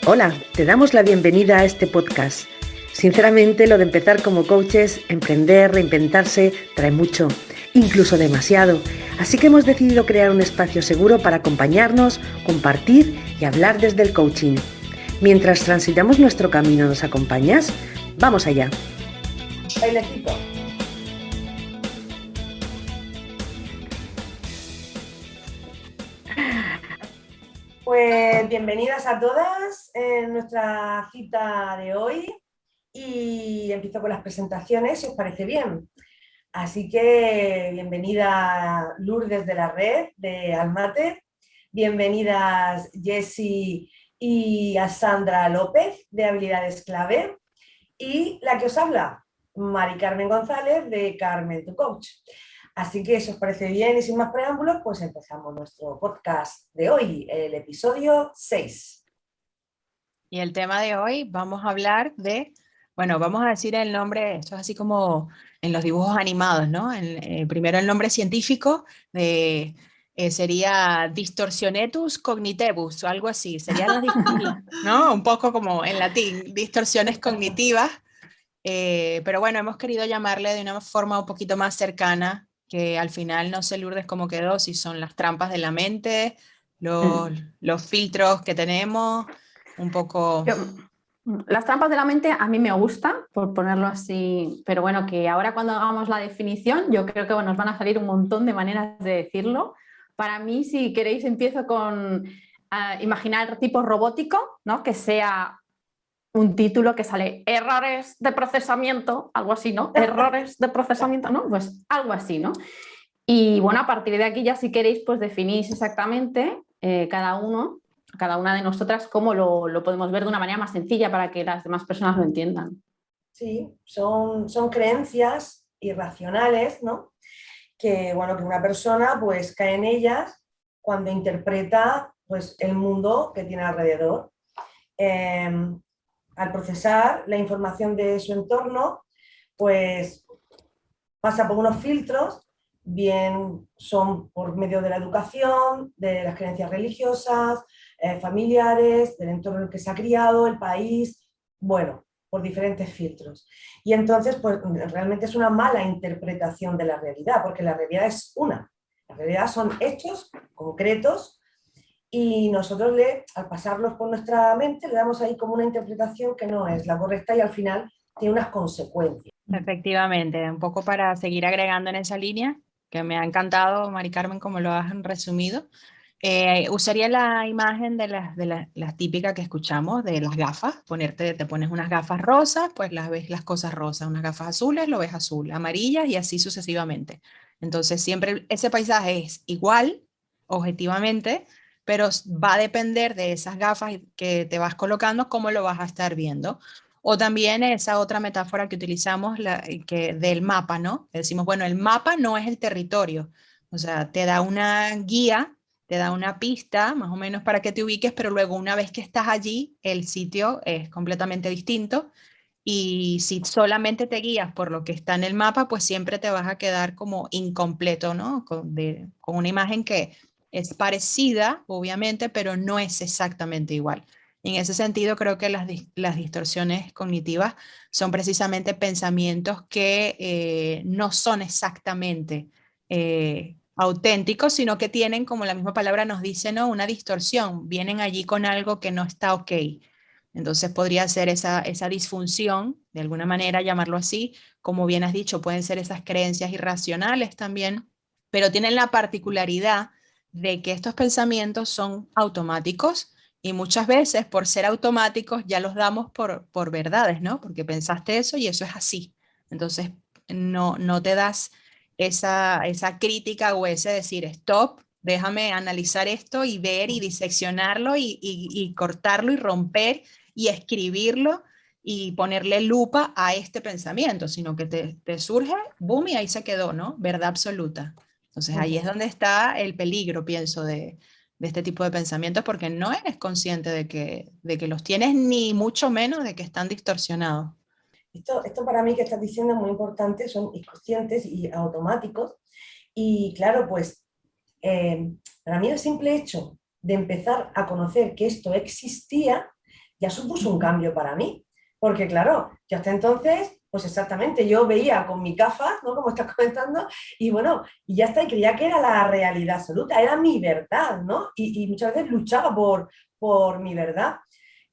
Hola, te damos la bienvenida a este podcast. Sinceramente, lo de empezar como coaches, emprender, reinventarse, trae mucho, incluso demasiado. Así que hemos decidido crear un espacio seguro para acompañarnos, compartir y hablar desde el coaching. Mientras transitamos nuestro camino, ¿nos acompañas? ¡Vamos allá! Bailecito. Pues bienvenidas a todas en nuestra cita de hoy y empiezo con las presentaciones, si os parece bien. Así que bienvenida Lourdes de la red de Almate, bienvenidas Jessie y a Sandra López de Habilidades Clave y la que os habla, Mari Carmen González de Carmen tu Coach. Así que si os parece bien y sin más preámbulos, pues empezamos nuestro podcast de hoy, el episodio 6. Y el tema de hoy vamos a hablar de, bueno, vamos a decir el nombre, esto es así como en los dibujos animados, ¿no? Primero el nombre científico sería Distorsionetus cognitibus o algo así, serían ¿no? Un poco como en latín, distorsiones cognitivas, pero bueno, hemos querido llamarle de una forma un poquito más cercana, que al final no sé, Lourdes, cómo quedó, si son las trampas de la mente, los filtros que tenemos, un poco... Las trampas de la mente a mí me gusta, por ponerlo así, pero bueno, que ahora cuando hagamos la definición, yo creo que nos van a salir un montón de maneras de decirlo. Para mí, si queréis, empiezo con imaginar tipo robótico, ¿no? Que sea un título que sale errores de procesamiento, algo así, ¿no? Errores de procesamiento, ¿no? Pues algo así, ¿no? Y bueno, a partir de aquí ya si queréis, pues definís exactamente cada una de nosotras, cómo lo podemos ver de una manera más sencilla para que las demás personas lo entiendan. Sí, son creencias irracionales, ¿no? Que, bueno, que una persona pues cae en ellas cuando interpreta pues, el mundo que tiene alrededor. Al procesar la información de su entorno, pues pasa por unos filtros, bien son por medio de la educación, de las creencias religiosas, familiares, del entorno en el que se ha criado, el país, bueno, por diferentes filtros. Y entonces, pues realmente es una mala interpretación de la realidad, porque la realidad es una. La realidad son hechos concretos y nosotros al pasarlos por nuestra mente le damos ahí como una interpretación que no es la correcta y al final tiene unas consecuencias. Efectivamente, un poco para seguir agregando en esa línea, que me ha encantado, Mari Carmen, como lo has resumido. Usaría la imagen de las típicas que escuchamos, de las gafas. Te pones unas gafas rosas, pues las ves las cosas rosas, unas gafas azules, lo ves azul, amarillas y así sucesivamente. Entonces siempre ese paisaje es igual, objetivamente, pero va a depender de esas gafas que te vas colocando, cómo lo vas a estar viendo. O también esa otra metáfora que utilizamos, del mapa, ¿no? Decimos, bueno, el mapa no es el territorio, o sea, te da una guía, te da una pista, más o menos para que te ubiques, pero luego una vez que estás allí, el sitio es completamente distinto. Y si solamente te guías por lo que está en el mapa, pues siempre te vas a quedar como incompleto, ¿no? Con una imagen que es parecida, obviamente, pero no es exactamente igual. En ese sentido, creo que las distorsiones cognitivas son precisamente pensamientos que no son exactamente auténticos, sino que tienen, como la misma palabra nos dice, ¿no? Una distorsión. Vienen allí con algo que no está ok. Entonces podría ser esa disfunción, de alguna manera llamarlo así, como bien has dicho, pueden ser esas creencias irracionales también, pero tienen la particularidad de que estos pensamientos son automáticos y muchas veces por ser automáticos ya los damos por verdades, ¿no? Porque pensaste eso y eso es así. Entonces no te das esa crítica o ese decir, stop, déjame analizar esto y ver y diseccionarlo y cortarlo y romper y escribirlo y ponerle lupa a este pensamiento, sino que te surge, boom, y ahí se quedó, ¿no? Verdad absoluta. Entonces ahí es donde está el peligro, pienso, de este tipo de pensamientos, porque no eres consciente de que los tienes, ni mucho menos de que están distorsionados. Esto para mí que estás diciendo es muy importante, son inconscientes y automáticos. Y claro, pues para mí el simple hecho de empezar a conocer que esto existía ya supuso un cambio para mí. Porque claro, yo hasta entonces, pues exactamente, yo veía con mi gafas, ¿no? Como estás comentando, y bueno, y ya está, y creía que era la realidad absoluta, era mi verdad, ¿no? Y muchas veces luchaba por mi verdad.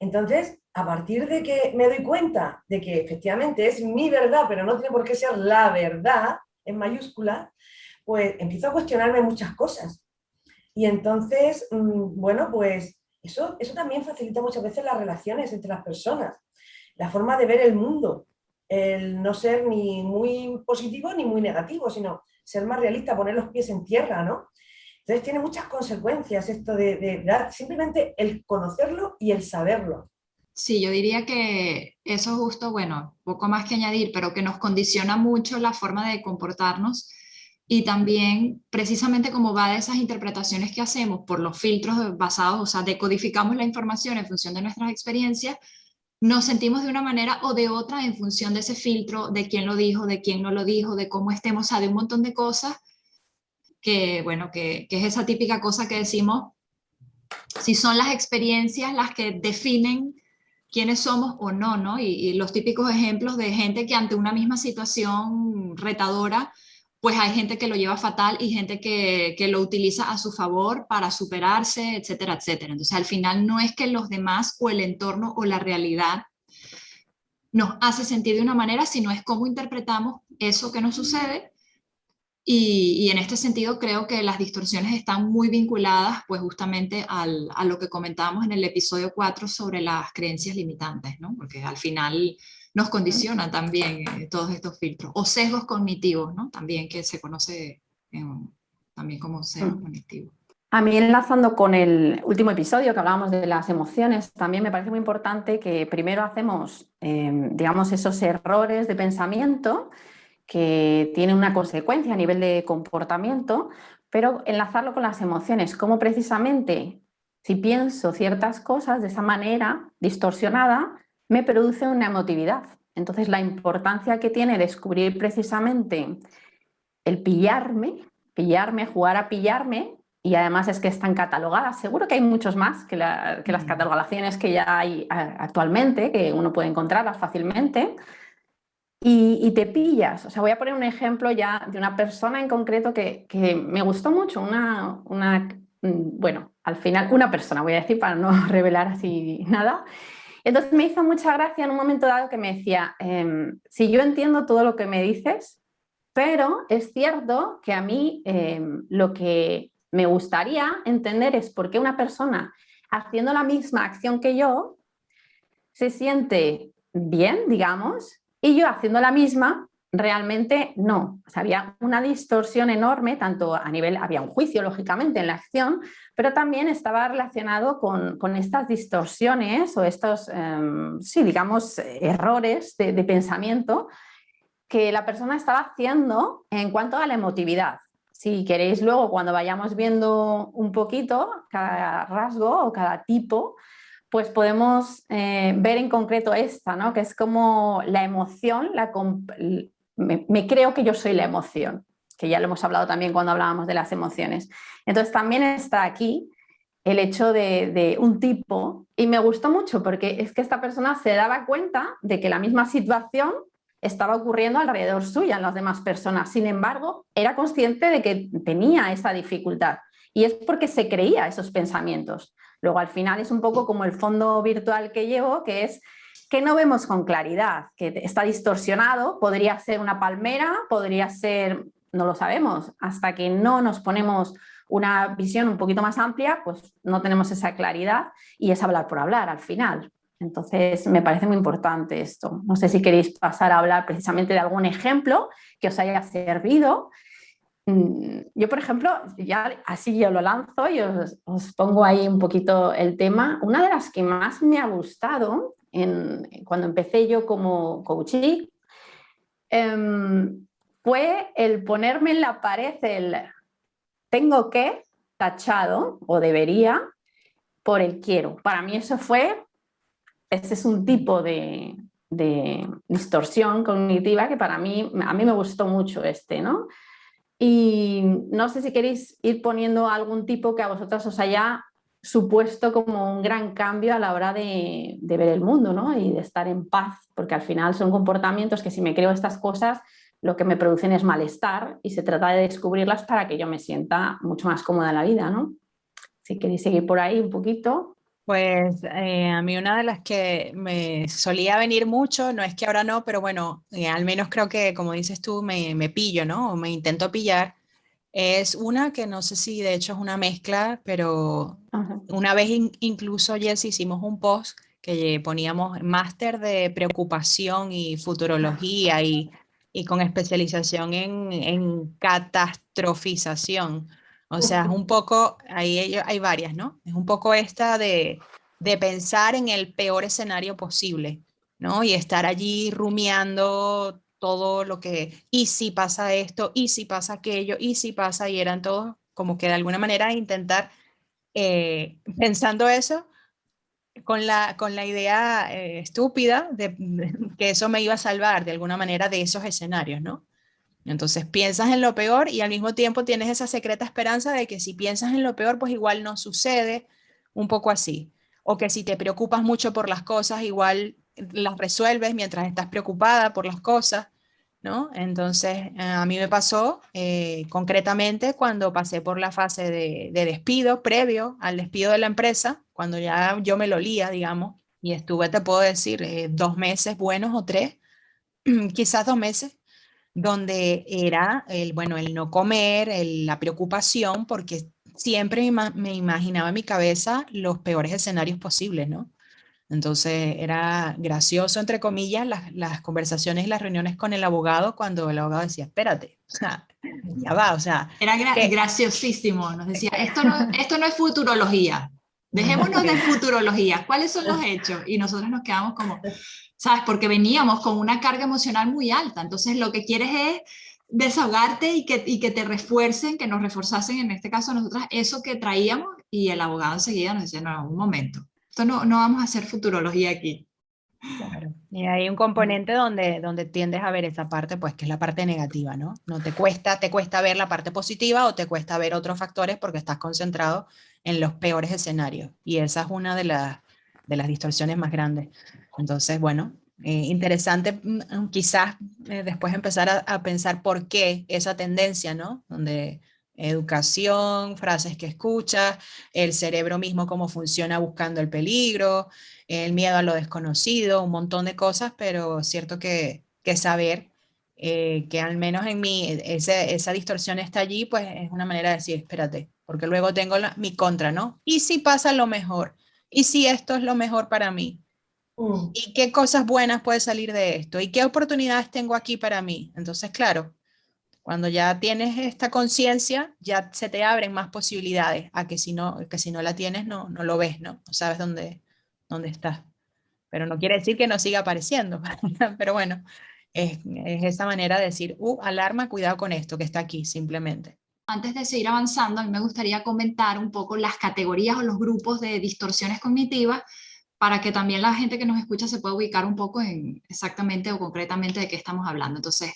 Entonces, a partir de que me doy cuenta de que efectivamente es mi verdad, pero no tiene por qué ser la verdad, en mayúsculas, pues empiezo a cuestionarme muchas cosas. Y entonces, bueno, pues eso también facilita muchas veces las relaciones entre las personas, la forma de ver el mundo, el no ser ni muy positivo ni muy negativo, sino ser más realista, poner los pies en tierra, ¿no? Entonces tiene muchas consecuencias esto de simplemente el conocerlo y el saberlo. Sí, yo diría que eso es justo, bueno, poco más que añadir, pero que nos condiciona mucho la forma de comportarnos y también precisamente como va de esas interpretaciones que hacemos por los filtros basados, o sea, decodificamos la información en función de nuestras experiencias, nos sentimos de una manera o de otra en función de ese filtro, de quién lo dijo, de quién no lo dijo, de cómo estemos, o sea, de un montón de cosas que, bueno, que es esa típica cosa que decimos, si son las experiencias las que definen quiénes somos o no, ¿no? Y los típicos ejemplos de gente que ante una misma situación retadora, pues hay gente que lo lleva fatal y gente que lo utiliza a su favor para superarse, etcétera, etcétera. Entonces, al final no es que los demás o el entorno o la realidad nos hace sentir de una manera, sino es cómo interpretamos eso que nos sucede. Y en este sentido creo que las distorsiones están muy vinculadas pues justamente a lo que comentábamos en el episodio 4 sobre las creencias limitantes, ¿no? Porque al final nos condicionan también todos estos filtros, o sesgos cognitivos, ¿no? También que se conoce también como sesgos cognitivos. A mí, enlazando con el último episodio que hablábamos de las emociones, también me parece muy importante que primero hacemos, digamos, esos errores de pensamiento que tienen una consecuencia a nivel de comportamiento, pero enlazarlo con las emociones, como precisamente si pienso ciertas cosas de esa manera distorsionada, me produce una emotividad. Entonces, la importancia que tiene descubrir precisamente el pillarme, jugar a pillarme, y además es que están catalogadas. Seguro que hay muchos más que las catalogaciones que ya hay actualmente, que uno puede encontrarlas fácilmente. Y te pillas. O sea, voy a poner un ejemplo ya de una persona en concreto que me gustó mucho, bueno, al final una persona, voy a decir para no revelar así nada. Entonces me hizo mucha gracia en un momento dado que me decía, si yo entiendo todo lo que me dices, pero es cierto que a mí lo que me gustaría entender es por qué una persona haciendo la misma acción que yo se siente bien, digamos, y yo haciendo la misma, realmente no. O sea, había una distorsión enorme, tanto a nivel, había un juicio, lógicamente, en la acción, pero también estaba relacionado con estas distorsiones o estos, sí, digamos, errores de pensamiento que la persona estaba haciendo en cuanto a la emotividad. Si queréis luego, cuando vayamos viendo un poquito cada rasgo o cada tipo, pues podemos ver en concreto esta, ¿no? Que es como la emoción, me creo que yo soy la emoción, que ya lo hemos hablado también cuando hablábamos de las emociones. Entonces también está aquí el hecho de un tipo, y me gustó mucho porque es que esta persona se daba cuenta de que la misma situación estaba ocurriendo alrededor suya en las demás personas. Sin embargo, era consciente de que tenía esa dificultad y es porque se creía esos pensamientos. Luego, al final, es un poco como el fondo virtual que llevo, que es que no vemos con claridad, que está distorsionado, podría ser una palmera, podría ser, no lo sabemos, hasta que no nos ponemos una visión un poquito más amplia, pues no tenemos esa claridad y es hablar por hablar al final. Entonces, me parece muy importante esto. No sé si queréis pasar a hablar precisamente de algún ejemplo que os haya servido. Yo, por ejemplo, ya así yo lo lanzo y os pongo ahí un poquito el tema. Una de las que más me ha gustado cuando empecé yo como coachee fue el ponerme en la pared el tengo que tachado o debería por el quiero. Para mí eso ese es un tipo de distorsión cognitiva que a mí me gustó mucho ¿no? Y no sé si queréis ir poniendo algún tipo que a vosotras os haya supuesto como un gran cambio a la hora de ver el mundo, ¿no? Y de estar en paz, porque al final son comportamientos que si me creo estas cosas, lo que me producen es malestar y se trata de descubrirlas para que yo me sienta mucho más cómoda en la vida, ¿no? Si queréis seguir por ahí un poquito. Pues a mí una de las que me solía venir mucho, no es que ahora no, pero bueno, al menos creo que como dices tú, me pillo, ¿no? O me intento pillar, es una que no sé si de hecho es una mezcla, pero Ajá. una vez incluso, Jess, hicimos un post que poníamos máster de preocupación y futurología y con especialización en catastrofización. O sea, es un poco, ahí hay varias, ¿no? Es un poco esta de pensar en el peor escenario posible, ¿no? Y estar allí rumiando todo lo que, y si pasa esto, y si pasa aquello, y si pasa, y eran todos como que de alguna manera intentar, pensando eso, con la idea estúpida de que eso me iba a salvar de alguna manera de esos escenarios, ¿no? Entonces piensas en lo peor y al mismo tiempo tienes esa secreta esperanza de que si piensas en lo peor, pues igual no sucede, un poco así. O que si te preocupas mucho por las cosas, igual las resuelves mientras estás preocupada por las cosas, ¿no? Entonces, a mí me pasó concretamente cuando pasé por la fase de despido, previo al despido de la empresa, cuando ya yo me lo olía, digamos, y estuve, te puedo decir, 2 meses buenos o 3, quizás 2 meses donde era bueno, el no comer, la preocupación, porque siempre me imaginaba en mi cabeza los peores escenarios posibles, ¿no? Entonces era gracioso, entre comillas, las conversaciones y las reuniones con el abogado cuando el abogado decía, espérate, o sea, ya va, o sea, Era que, graciosísimo, nos decía, esto no es futurología, dejémonos de futurología, ¿cuáles son los hechos? Y nosotros nos quedamos como, ¿sabes? Porque veníamos con una carga emocional muy alta, entonces lo que quieres es desahogarte y que te refuercen, que nos reforzasen, en este caso nosotras, eso que traíamos, y el abogado enseguida nos decía, no, un momento, esto no vamos a hacer futurología aquí. claro, y hay un componente donde tiendes a ver esa parte, pues que es la parte negativa, ¿no? No te cuesta ver la parte positiva o te cuesta ver otros factores porque estás concentrado en los peores escenarios. Y esa es una de las distorsiones más grandes. Entonces, bueno, interesante quizás después empezar a pensar por qué esa tendencia, ¿no? Donde educación, frases que escuchas, el cerebro mismo cómo funciona buscando el peligro, el miedo a lo desconocido, un montón de cosas, pero es cierto que saber que al menos en mí esa distorsión está allí, pues es una manera de decir, espérate, porque luego tengo mi contra, ¿no? ¿Y si pasa lo mejor? ¿Y si esto es lo mejor para mí? ¿Y qué cosas buenas puede salir de esto? ¿Y qué oportunidades tengo aquí para mí? Entonces, claro, cuando ya tienes esta conciencia, ya se te abren más posibilidades a que si no la tienes, no lo ves, ¿no? No sabes dónde estás. Pero no quiere decir que no siga apareciendo. Pero bueno, es esa manera de decir, alarma, cuidado con esto que está aquí, simplemente. Antes de seguir avanzando, a mí me gustaría comentar un poco las categorías o los grupos de distorsiones cognitivas para que también la gente que nos escucha se pueda ubicar un poco en exactamente o concretamente de qué estamos hablando. Entonces,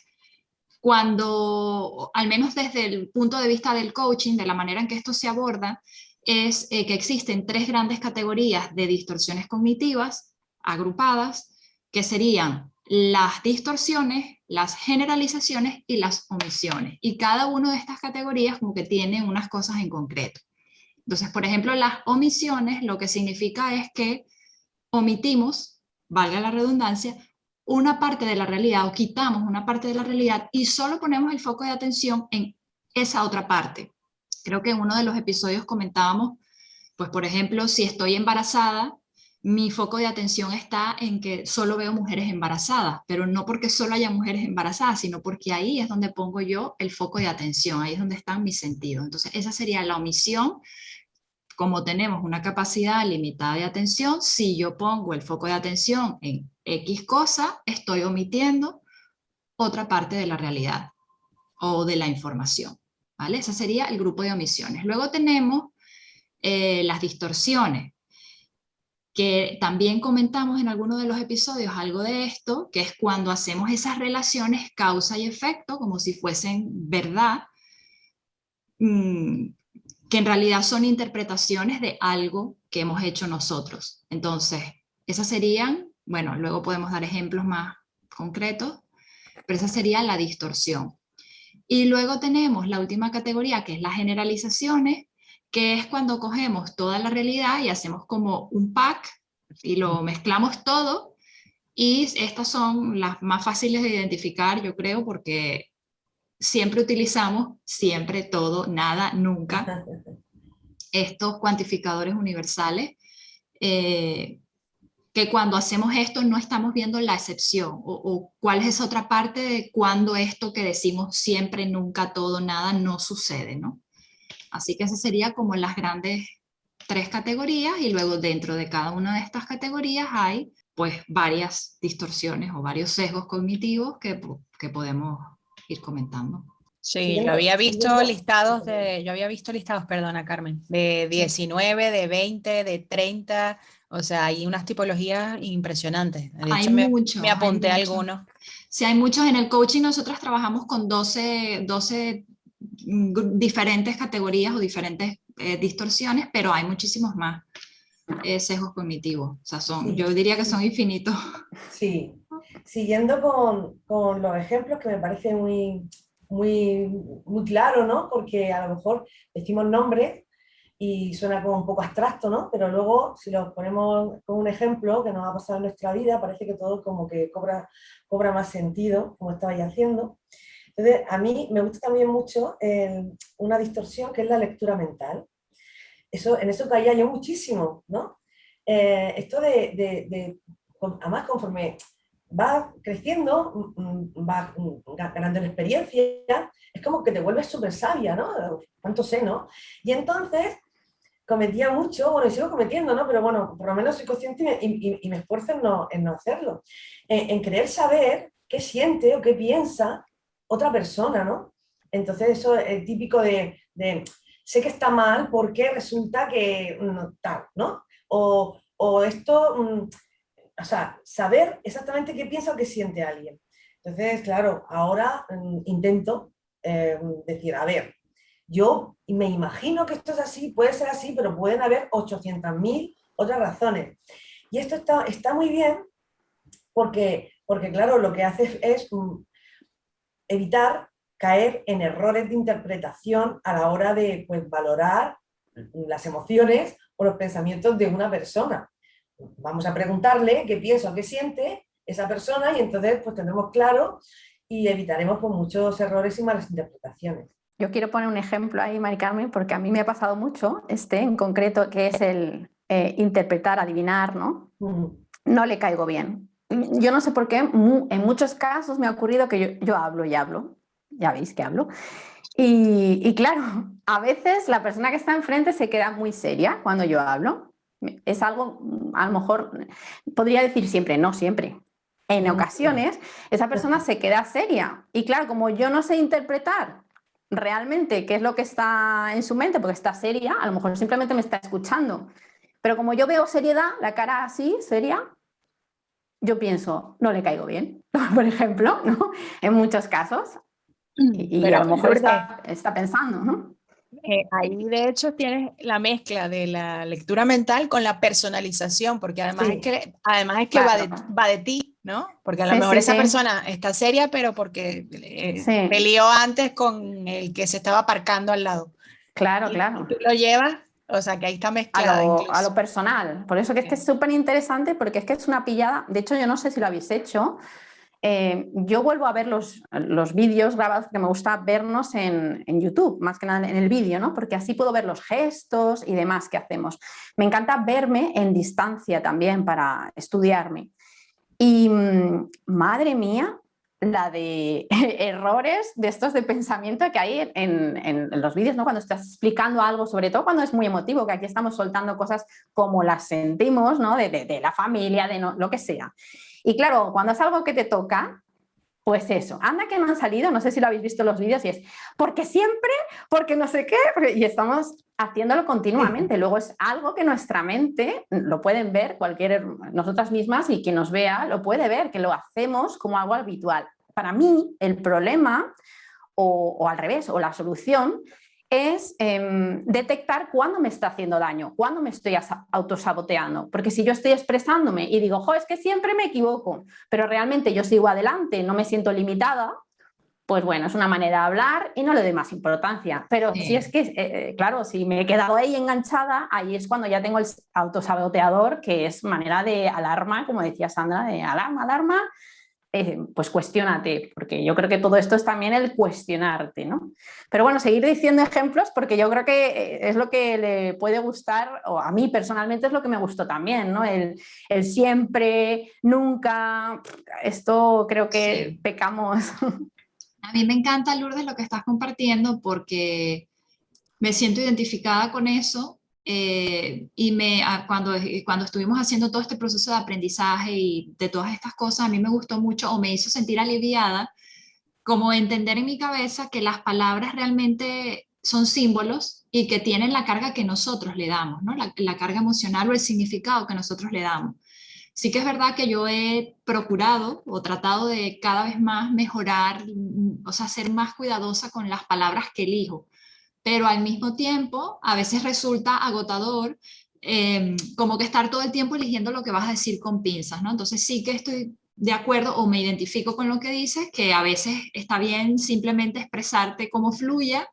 cuando, al menos desde el punto de vista del coaching, de la manera en que esto se aborda, es que existen 3 grandes categorías de distorsiones cognitivas agrupadas, que serían las distorsiones, las generalizaciones y las omisiones. Y cada una de estas categorías como que tiene unas cosas en concreto. Entonces, por ejemplo, las omisiones lo que significa es que omitimos, valga la redundancia, una parte de la realidad o quitamos una parte de la realidad y solo ponemos el foco de atención en esa otra parte. Creo que en uno de los episodios comentábamos, pues por ejemplo, si estoy embarazada, mi foco de atención está en que solo veo mujeres embarazadas, pero no porque solo haya mujeres embarazadas, sino porque ahí es donde pongo yo el foco de atención, ahí es donde están mis sentidos. Entonces, esa sería la omisión. Como tenemos una capacidad limitada de atención, si yo pongo el foco de atención en X cosa, estoy omitiendo otra parte de la realidad o de la información, ¿vale? Ese sería el grupo de omisiones. Luego tenemos las distorsiones, que también comentamos en alguno de los episodios algo de esto, que es cuando hacemos esas relaciones causa y efecto, como si fuesen verdad, que en realidad son interpretaciones de algo que hemos hecho nosotros. Entonces, esas serían, bueno, luego podemos dar ejemplos más concretos, pero esa sería la distorsión. Y luego tenemos la última categoría, que es las generalizaciones, que es cuando cogemos toda la realidad y hacemos como un pack y lo mezclamos todo, y estas son las más fáciles de identificar, yo creo, porque siempre utilizamos siempre, todo, nada, nunca, estos cuantificadores universales, que cuando hacemos esto no estamos viendo la excepción, o cuál es esa otra parte de cuando esto que decimos siempre, nunca, todo, nada, no sucede, ¿no? Así que esas serían como las grandes 3 categorías, y luego dentro de cada una de estas categorías hay pues varias distorsiones o varios sesgos cognitivos que podemos ir comentando. Sí, yo había visto listados perdona Carmen, de 19, de 20, de 30, o sea, hay unas tipologías impresionantes. De hecho, me apunté algunos. Sí, hay muchos. En el coaching nosotros trabajamos con 12 diferentes categorías o diferentes distorsiones, pero hay muchísimos más sesgos cognitivos. O sea, yo diría que son infinitos. Sí, siguiendo con los ejemplos, que me parece muy claro, ¿no? Porque a lo mejor decimos nombres y suena como un poco abstracto, ¿no? Pero luego, si los ponemos con un ejemplo que nos ha pasado en nuestra vida, parece que todo como que cobra más sentido, como estabais haciendo. Entonces, a mí me gusta también mucho una distorsión, que es la lectura mental. En eso caía yo muchísimo, ¿no? Esto además, conforme vas creciendo, vas ganando en experiencia, es como que te vuelves súper sabia, ¿no? ¿Cuánto sé, no? Y entonces cometía mucho, bueno, y sigo cometiendo, ¿no? Pero bueno, por lo menos soy consciente y me esfuerzo en no hacerlo. En querer saber qué siente o qué piensa otra persona, ¿no? Entonces eso es típico de sé que está mal porque resulta que tal, ¿no? O esto... O sea, saber exactamente qué piensa o qué siente alguien. Entonces, claro, ahora intento decir, a ver, yo me imagino que esto es así, puede ser así, pero pueden haber 800.000 otras razones. Y esto está muy bien porque, claro, lo que hace es evitar caer en errores de interpretación a la hora de valorar las emociones o los pensamientos de una persona. Vamos a preguntarle qué piensa o qué siente esa persona, y entonces pues tendremos claro y evitaremos muchos errores y malas interpretaciones. Yo quiero poner un ejemplo ahí, Mari Carmen, porque a mí me ha pasado mucho, en concreto, que es el interpretar, adivinar, ¿no? No le caigo bien. Yo no sé por qué, en muchos casos me ha ocurrido que yo hablo y hablo, ya veis que hablo, y claro, a veces la persona que está enfrente se queda muy seria cuando yo hablo. Es algo, a lo mejor, podría decir siempre, no siempre. En ocasiones, esa persona se queda seria. Y claro, como yo no sé interpretar realmente qué es lo que está en su mente, porque está seria, a lo mejor simplemente me está escuchando. Pero como yo veo seriedad, la cara así, seria, yo pienso, no le caigo bien, por ejemplo, ¿no? En muchos casos. Y a lo mejor está pensando, ¿no? Ahí de hecho tienes la mezcla de la lectura mental con la personalización, porque además Sí. es que Claro. va de ti, ¿no? Porque a lo Sí, mejor sí, esa sí. persona está seria, pero porque Sí. peleó antes con el que se estaba aparcando al lado. Claro, Y claro. tú lo llevas, o sea que ahí está mezclada incluso. A lo personal. Por eso que es que es súper interesante, porque es que es una pillada. De hecho, yo no sé si lo habéis hecho. Yo vuelvo a ver los vídeos grabados, porque me gusta vernos en YouTube, más que nada en el vídeo, ¿no? Porque así puedo ver los gestos y demás que hacemos. Me encanta verme en distancia también para estudiarme. Y madre mía, la de errores de estos de pensamiento que hay en los vídeos, ¿no? Cuando estás explicando algo, sobre todo cuando es muy emotivo, que aquí estamos soltando cosas como las sentimos, ¿no? De la familia, lo que sea. Y claro, cuando es algo que te toca, pues eso, anda que no han salido, no sé si lo habéis visto en los vídeos, y es porque siempre, porque no sé qué, y estamos haciéndolo continuamente. Luego es algo que nuestra mente, lo pueden ver nosotras mismas, y quien nos vea lo puede ver, que lo hacemos como algo habitual. Para mí, el problema, o al revés, o la solución, es detectar cuándo me está haciendo daño, cuándo me estoy autosaboteando. Porque si yo estoy expresándome y digo, jo, es que siempre me equivoco, pero realmente yo sigo adelante, no me siento limitada, pues bueno, es una manera de hablar y no le doy más importancia. Pero Sí. si es que, claro, si me he quedado ahí enganchada, ahí es cuando ya tengo el autosaboteador, que es manera de alarma, como decía Sandra, de alarma, alarma, pues cuestiónate, porque yo creo que todo esto es también el cuestionarte, ¿no? Pero bueno, seguir diciendo ejemplos, porque yo creo que es lo que le puede gustar, o a mí personalmente es lo que me gustó también, ¿no? El siempre, nunca, esto creo que Sí. pecamos. A mí me encanta, Lourdes, lo que estás compartiendo porque me siento identificada con eso y cuando estuvimos haciendo todo este proceso de aprendizaje y de todas estas cosas, a mí me gustó mucho o me hizo sentir aliviada, como entender en mi cabeza que las palabras realmente son símbolos y que tienen la carga que nosotros le damos, ¿no? La carga emocional o el significado que nosotros le damos. Sí que es verdad que yo he procurado o tratado de cada vez más mejorar, o sea, ser más cuidadosa con las palabras que elijo, pero al mismo tiempo a veces resulta agotador, como que estar todo el tiempo eligiendo lo que vas a decir con pinzas, ¿no? Entonces sí que estoy de acuerdo o me identifico con lo que dices, que a veces está bien simplemente expresarte como fluya,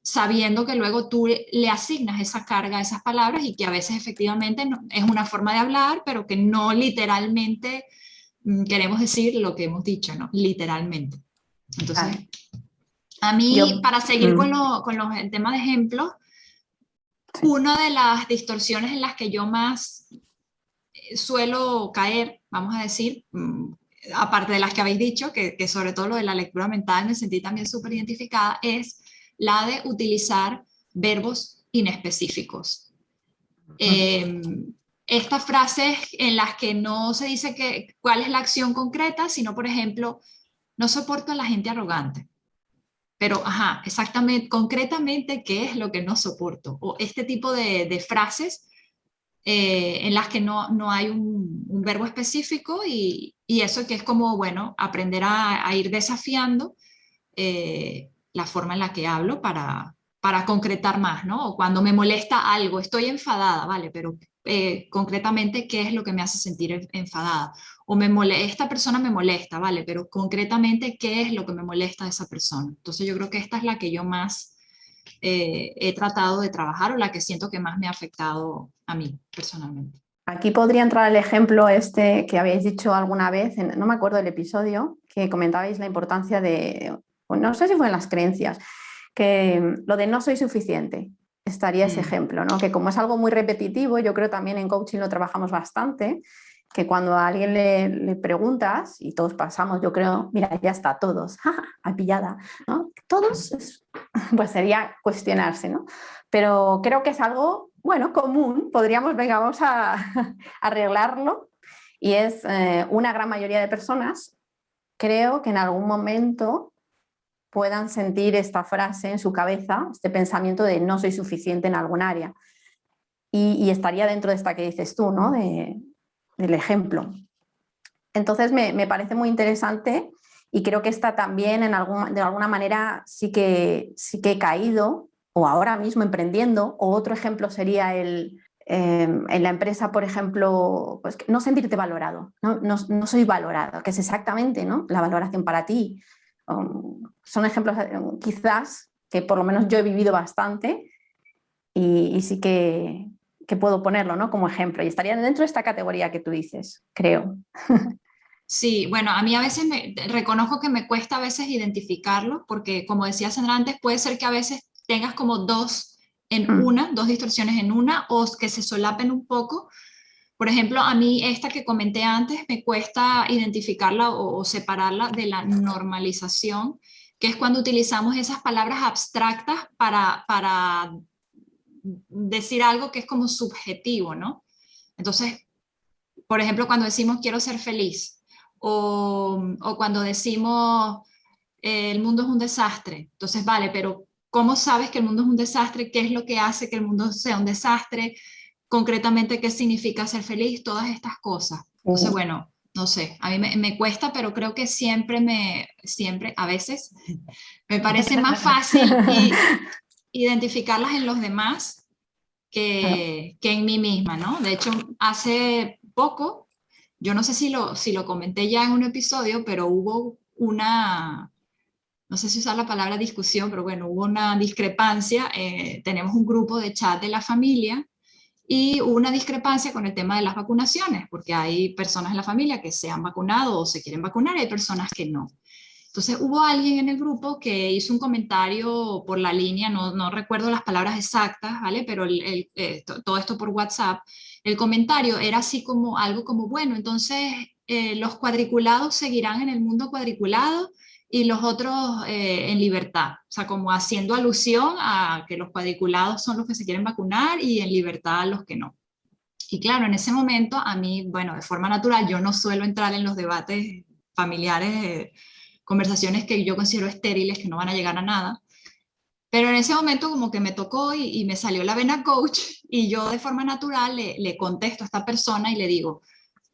sabiendo que luego tú le asignas esa carga a esas palabras y que a veces efectivamente es una forma de hablar, pero que no literalmente queremos decir lo que hemos dicho, ¿no? Literalmente. Entonces, a mí, para seguir con el tema de ejemplos, Sí. una de las distorsiones en las que yo más suelo caer, vamos a decir, aparte de las que habéis dicho, que sobre todo lo de la lectura mental me sentí también súper identificada, es la de utilizar verbos inespecíficos. Estas frases en las que no se dice cuál es la acción concreta, sino, por ejemplo, no soporto a la gente arrogante. Pero, ajá, exactamente, concretamente, ¿qué es lo que no soporto? O este tipo de frases en las que no hay un verbo específico y eso que es como, bueno, aprender a ir desafiando la forma en la que hablo para concretar más, ¿no? O cuando me molesta algo, estoy enfadada, ¿vale? Pero concretamente, ¿qué es lo que me hace sentir enfadada? O esta persona me molesta, ¿vale? Pero concretamente, ¿qué es lo que me molesta de esa persona? Entonces yo creo que esta es la que yo más he tratado de trabajar o la que siento que más me ha afectado a mí personalmente. Aquí podría entrar el ejemplo este que habéis dicho alguna vez, no me acuerdo del episodio, que comentabais la importancia de, no sé si fue en las creencias, que lo de no soy suficiente, estaría ese ejemplo, ¿no? Que como es algo muy repetitivo, yo creo también en coaching lo trabajamos bastante, que cuando a alguien le preguntas, y todos pasamos, yo creo, mira, ya está, todos, pillada, ¿no? Todos, pues sería cuestionarse, ¿no? Pero creo que es algo, bueno, común, podríamos, venga, vamos a arreglarlo, y es una gran mayoría de personas, creo que en algún momento puedan sentir esta frase en su cabeza, este pensamiento de no soy suficiente en algún área. Y estaría dentro de esta que dices tú, ¿no? Del ejemplo. Entonces me parece muy interesante y creo que esta también de alguna manera sí que he caído, o ahora mismo emprendiendo, o otro ejemplo sería en la empresa, por ejemplo, pues no sentirte valorado, no soy valorado, que es exactamente, ¿no? La valoración para ti. Son ejemplos quizás que por lo menos yo he vivido bastante y sí que puedo ponerlo, ¿no? Como ejemplo, y estaría dentro de esta categoría que tú dices, creo. Sí, bueno, a mí a veces reconozco que me cuesta a veces identificarlo, porque como decía Sandra antes, puede ser que a veces tengas como dos distorsiones en una, o que se solapen un poco. Por ejemplo, a mí esta que comenté antes me cuesta identificarla o separarla de la normalización, que es cuando utilizamos esas palabras abstractas para decir algo que es como subjetivo, ¿no? Entonces, por ejemplo, cuando decimos quiero ser feliz o cuando decimos el mundo es un desastre, entonces, vale, pero ¿cómo sabes que el mundo es un desastre? ¿Qué es lo que hace que el mundo sea un desastre? Concretamente, ¿qué significa ser feliz? Todas estas cosas. Entonces, bueno, no sé, a mí me cuesta, pero creo que siempre, a veces, me parece más fácil identificarlas en los demás que en mí misma, ¿no? De hecho, hace poco, yo no sé si lo comenté ya en un episodio, pero hubo no sé si usar la palabra discusión, pero bueno, hubo una discrepancia. Tenemos un grupo de chat de la familia y hubo una discrepancia con el tema de las vacunaciones, porque hay personas en la familia que se han vacunado o se quieren vacunar y hay personas que no. Entonces hubo alguien en el grupo que hizo un comentario por la línea, no recuerdo las palabras exactas, ¿vale? Pero todo esto por WhatsApp. El comentario era así como algo como, bueno, entonces los cuadriculados seguirán en el mundo cuadriculado y los otros en libertad. O sea, como haciendo alusión a que los cuadriculados son los que se quieren vacunar y en libertad los que no. Y claro, en ese momento a mí, bueno, de forma natural, yo no suelo entrar en los debates familiares, conversaciones que yo considero estériles, que no van a llegar a nada. Pero en ese momento como que me tocó y me salió la vena coach y yo de forma natural le contesto a esta persona y le digo,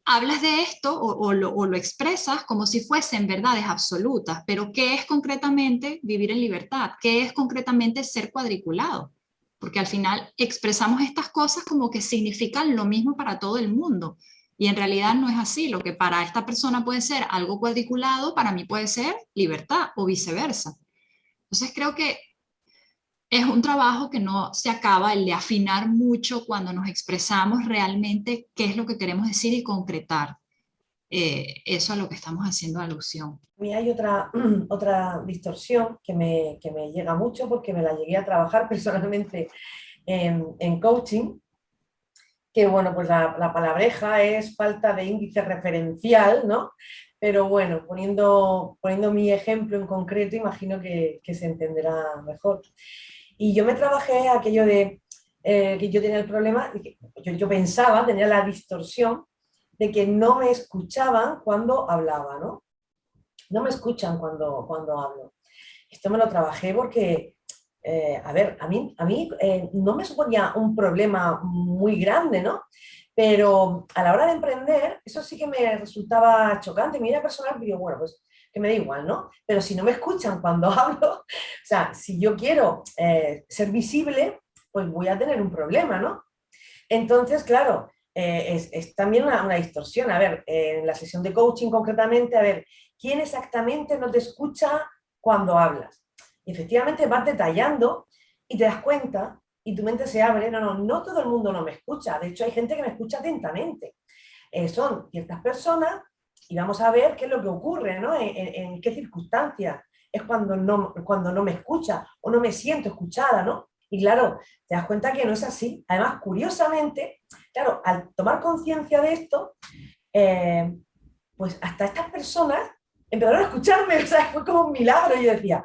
hablas de esto o lo expresas como si fuesen verdades absolutas, pero ¿qué es concretamente vivir en libertad? ¿Qué es concretamente ser cuadriculado? Porque al final expresamos estas cosas como que significan lo mismo para todo el mundo. Y en realidad no es así. Lo que para esta persona puede ser algo cuadriculado, para mí puede ser libertad o viceversa. Entonces creo que es un trabajo que no se acaba, el de afinar mucho cuando nos expresamos realmente qué es lo que queremos decir y concretar eso a lo que estamos haciendo alusión. A mí hay otra distorsión que me llega mucho porque me la llegué a trabajar personalmente en coaching, que bueno, pues la palabreja es falta de índice referencial, ¿no? Pero bueno, poniendo mi ejemplo en concreto, imagino que se entenderá mejor. Y yo me trabajé aquello de que yo tenía el problema, yo pensaba, tenía la distorsión de que no me escuchaban cuando hablaba, ¿no? No me escuchan cuando hablo. Esto me lo trabajé porque, a ver, a mí no me suponía un problema muy grande, ¿no? Pero a la hora de emprender, eso sí que me resultaba chocante. Mi vida personal, digo, bueno, pues que me da igual, ¿no? Pero si no me escuchan cuando hablo, o sea, si yo quiero ser visible, pues voy a tener un problema, ¿no? Entonces, claro, es también una distorsión. A ver, en la sesión de coaching concretamente, a ver, ¿quién exactamente no te escucha cuando hablas? Y efectivamente vas detallando y te das cuenta y tu mente se abre. No todo el mundo no me escucha. De hecho, hay gente que me escucha atentamente. Son ciertas personas y vamos a ver qué es lo que ocurre, ¿no? En qué circunstancias es cuando no me escucha o no me siento escuchada, ¿no? Y claro, te das cuenta que no es así. Además, curiosamente, claro, al tomar conciencia de esto, pues hasta estas personas empezaron a escucharme, o sea, fue como un milagro. Y yo decía,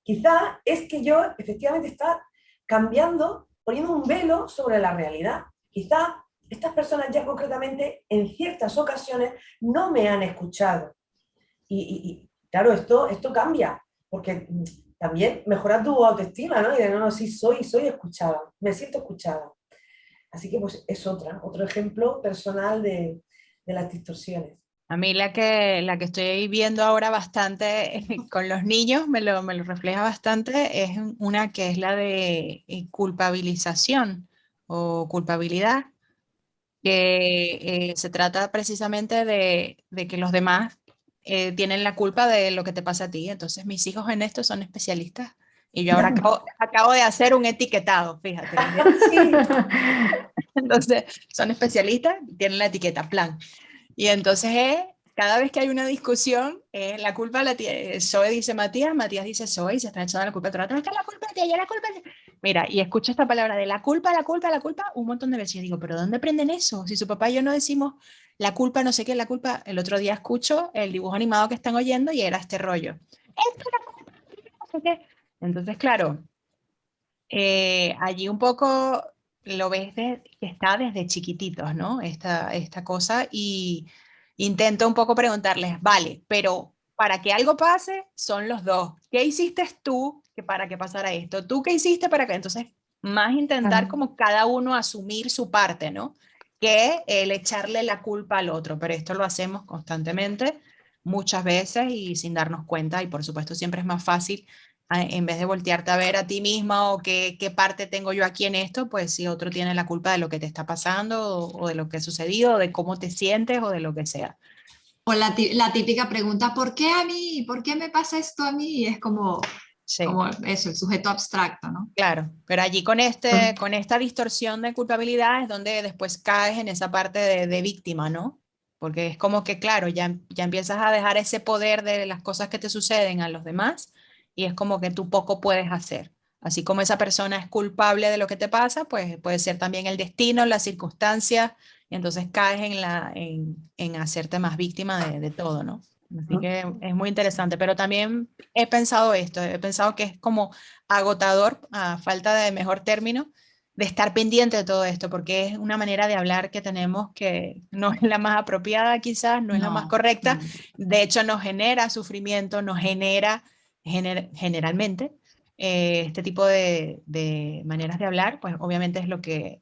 quizá es que yo efectivamente estaba cambiando, poniendo un velo sobre la realidad. Quizá estas personas ya concretamente en ciertas ocasiones no me han escuchado. Y claro, esto cambia, porque también mejora tu autoestima, ¿no? Y de no, sí, soy escuchada, me siento escuchada. Así que pues es otro ejemplo personal de las distorsiones. A mí la que estoy viendo ahora bastante con los niños, me lo refleja bastante, es una que es la de culpabilización o culpabilidad, que se trata precisamente de que los demás tienen la culpa de lo que te pasa a ti. Entonces mis hijos en esto son especialistas y yo ahora acabo de hacer un etiquetado, fíjate. Sí. Entonces son especialistas, tienen la etiqueta plan. Y entonces cada vez que hay una discusión, la culpa la tiene, Zoe dice Matías, Matías dice Zoe, y se están echando la culpa a otro. Es que la culpa de ella, la culpa de... Mira, y escucho esta palabra de la culpa, un montón de veces. Y digo, ¿pero dónde aprenden eso? Si su papá y yo no decimos la culpa, no sé qué, la culpa. El otro día escucho el dibujo animado que están oyendo y era este rollo. Es que la culpa, no sé qué. Entonces, claro, allí un poco lo ves que está desde chiquititos, ¿no? Esta cosa y intento un poco preguntarles, vale, pero para que algo pase son los dos. ¿Qué hiciste tú para que pasara esto? ¿Tú qué hiciste para que...? Entonces, más intentar como cada uno asumir su parte, ¿no? Que el echarle la culpa al otro, pero esto lo hacemos constantemente, muchas veces y sin darnos cuenta y por supuesto siempre es más fácil en vez de voltearte a ver a ti misma o qué parte tengo yo aquí en esto, pues si otro tiene la culpa de lo que te está pasando o de lo que ha sucedido, o de cómo te sientes o de lo que sea. O la típica pregunta, ¿por qué a mí? ¿Por qué me pasa esto a mí? Y es como, Sí. como eso, el sujeto abstracto, ¿no? Claro, pero allí con esta distorsión de culpabilidad es donde después caes en esa parte de víctima, ¿no? Porque es como que, claro, ya empiezas a dejar ese poder de las cosas que te suceden a los demás y es como que tú poco puedes hacer. Así como esa persona es culpable de lo que te pasa, pues puede ser también el destino, las circunstancias, y entonces caes en hacerte más víctima de todo, ¿no? Así que es muy interesante, pero también he pensado esto, he pensado que es como agotador, a falta de mejor término, de estar pendiente de todo esto, porque es una manera de hablar que tenemos que no es la más apropiada quizás, no es la más No, correcta, no. de hecho nos genera sufrimiento, nos genera generalmente este tipo de maneras de hablar, pues obviamente es lo que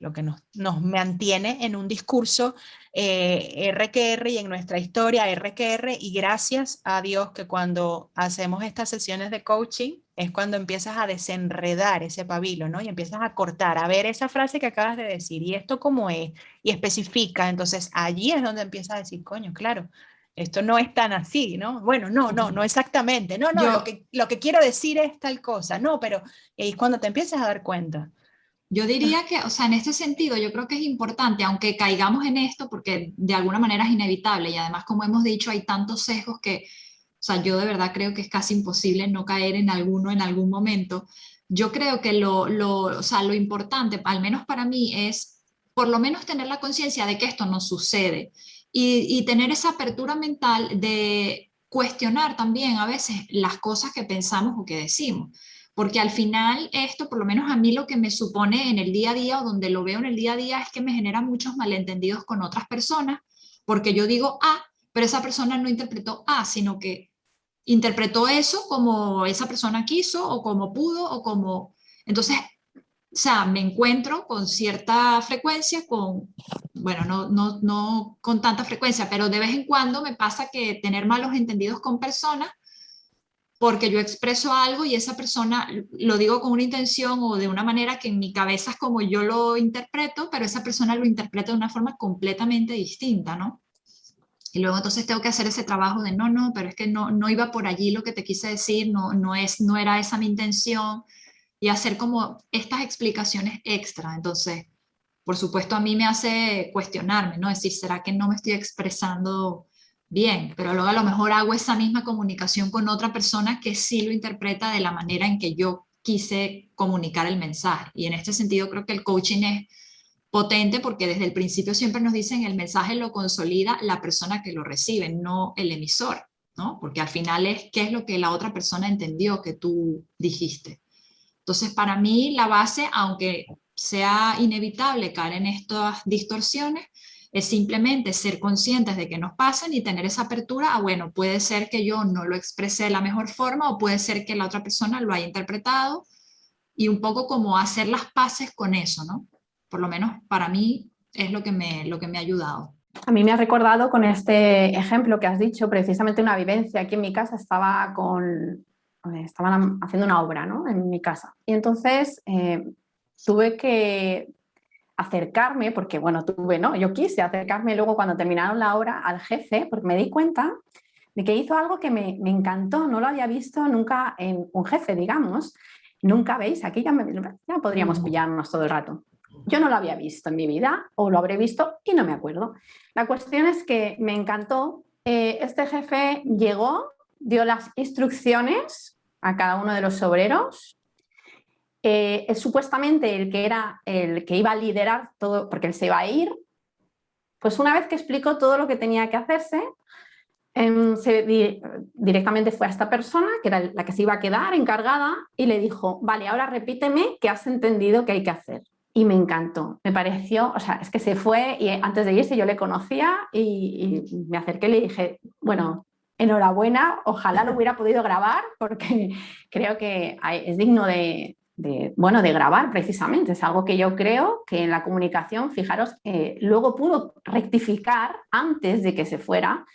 nos mantiene en un discurso R que R y en nuestra historia R que R, y gracias a Dios que cuando hacemos estas sesiones de coaching es cuando empiezas a desenredar ese pabilo, ¿no? Y empiezas a cortar, a ver esa frase que acabas de decir y esto cómo es, y especifica, entonces allí es donde empiezas a decir, coño, claro, esto no es tan así, ¿no? Bueno, no exactamente, no, Yo, lo que quiero decir es tal cosa, no, pero es cuando te empiezas a dar cuenta. Yo diría que, o sea, en este sentido, yo creo que es importante, aunque caigamos en esto, porque de alguna manera es inevitable y además, como hemos dicho, hay tantos sesgos que, o sea, yo de verdad creo que es casi imposible no caer en alguno en algún momento. Yo creo que o sea, lo importante, al menos para mí, es por lo menos tener la conciencia de que esto no sucede y tener esa apertura mental de cuestionar también a veces las cosas que pensamos o que decimos. Porque al final esto, por lo menos a mí lo que me supone en el día a día o donde lo veo en el día a día es que me genera muchos malentendidos con otras personas, porque yo digo A, pero esa persona no interpretó A, sino que interpretó eso como esa persona quiso o como pudo o como... Entonces, o sea, me encuentro con cierta frecuencia con, bueno, no con tanta frecuencia, pero de vez en cuando me pasa que tener malos entendidos con personas porque yo expreso algo y esa persona lo digo con una intención o de una manera que en mi cabeza es como yo lo interpreto, pero esa persona lo interpreta de una forma completamente distinta, ¿no? Y luego entonces tengo que hacer ese trabajo de no, pero es que no iba por allí lo que te quise decir, no era esa mi intención, y hacer como estas explicaciones extra. Entonces, por supuesto, a mí me hace cuestionarme, ¿no? Decir, ¿será que no me estoy expresando bien? Pero luego a lo mejor hago esa misma comunicación con otra persona que sí lo interpreta de la manera en que yo quise comunicar el mensaje. Y en este sentido creo que el coaching es potente porque desde el principio siempre nos dicen el mensaje lo consolida la persona que lo recibe, no el emisor, ¿no? Porque al final es qué es lo que la otra persona entendió que tú dijiste. Entonces, para mí la base, aunque sea inevitable caer en estas distorsiones, es simplemente ser conscientes de que nos pasan y tener esa apertura a, bueno, puede ser que yo no lo expresé de la mejor forma o puede ser que la otra persona lo haya interpretado y un poco como hacer las paces con eso, ¿no? Por lo menos para mí es lo que me ha ayudado. A mí me ha recordado con este ejemplo que has dicho, precisamente una vivencia. Aquí en mi casa estaban haciendo una obra, ¿no? En mi casa. Y entonces tuve que acercarme, porque bueno, yo quise acercarme luego cuando terminaron la obra al jefe, porque me di cuenta de que hizo algo que me encantó, no lo había visto nunca en un jefe, digamos. Nunca, ¿veis? Aquí ya podríamos pillarnos todo el rato. Yo no lo había visto en mi vida, o lo habré visto y no me acuerdo. La cuestión es que me encantó. Este jefe llegó, dio las instrucciones a cada uno de los obreros. Es supuestamente el que iba a liderar todo, porque él se iba a ir. Pues una vez que explicó todo lo que tenía que hacerse, directamente fue a esta persona, que era la que se iba a quedar encargada, y le dijo, vale, ahora repíteme qué has entendido que hay que hacer. Y me encantó, me pareció, o sea, es que se fue y antes de irse yo le conocía y me acerqué y le dije, bueno, enhorabuena, ojalá lo hubiera podido grabar porque creo que es digno de grabar precisamente. Es algo que yo creo que en la comunicación, fijaros, luego pudo rectificar antes de que se fuera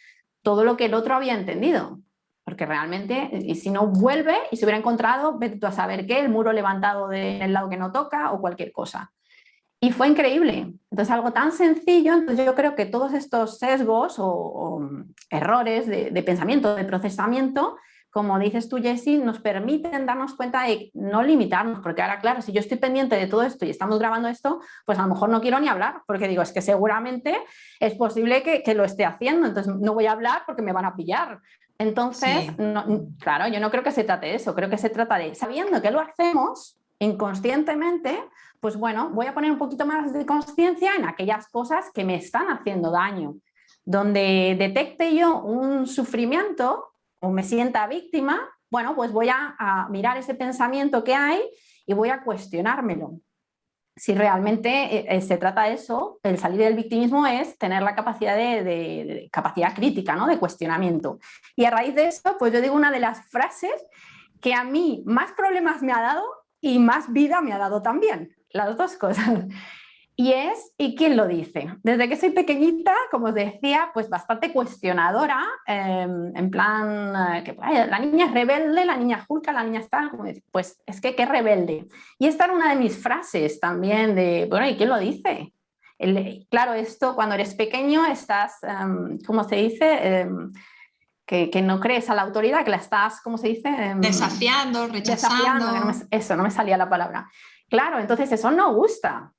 todo lo que el otro había entendido. porque realmente, y si no vuelve y se hubiera encontrado, vete tú a saber qué, el muro levantado del lado que no toca o cualquier cosa. Y fue increíble. Entonces, algo tan sencillo, entonces yo creo que todos estos sesgos o errores de pensamiento, de procesamiento, como dices tú, Jessie, nos permiten darnos cuenta de no limitarnos, porque ahora, claro, si yo estoy pendiente de todo esto y estamos grabando esto, pues a lo mejor no quiero ni hablar, porque digo, es que seguramente es posible que lo esté haciendo, entonces no voy a hablar porque me van a pillar. Entonces, Sí. claro, yo no creo que se trate de eso, creo que se trata de, sabiendo que lo hacemos inconscientemente, pues bueno, voy a poner un poquito más de conciencia en aquellas cosas que me están haciendo daño. Donde detecte yo un sufrimiento o me sienta víctima, bueno, pues voy a mirar ese pensamiento que hay y voy a cuestionármelo. Si realmente se trata de eso, el salir del victimismo es tener la capacidad de capacidad crítica, ¿no? De cuestionamiento. Y a raíz de eso, pues yo digo una de las frases que a mí más problemas me ha dado y más vida me ha dado también, las dos cosas. Y es, ¿y quién lo dice? Desde que soy pequeñita, como os decía, pues bastante cuestionadora, en plan, que la niña es rebelde, la niña julca, la niña está, pues es que qué rebelde. Y esta era una de mis frases también de, bueno, ¿y quién lo dice? Claro, esto cuando eres pequeño estás, ¿cómo se dice? Que no crees a la autoridad, que la estás, ¿cómo se dice? Desafiando, rechazando. Desafiando, eso, no me salía la palabra. Claro, entonces eso no gusta.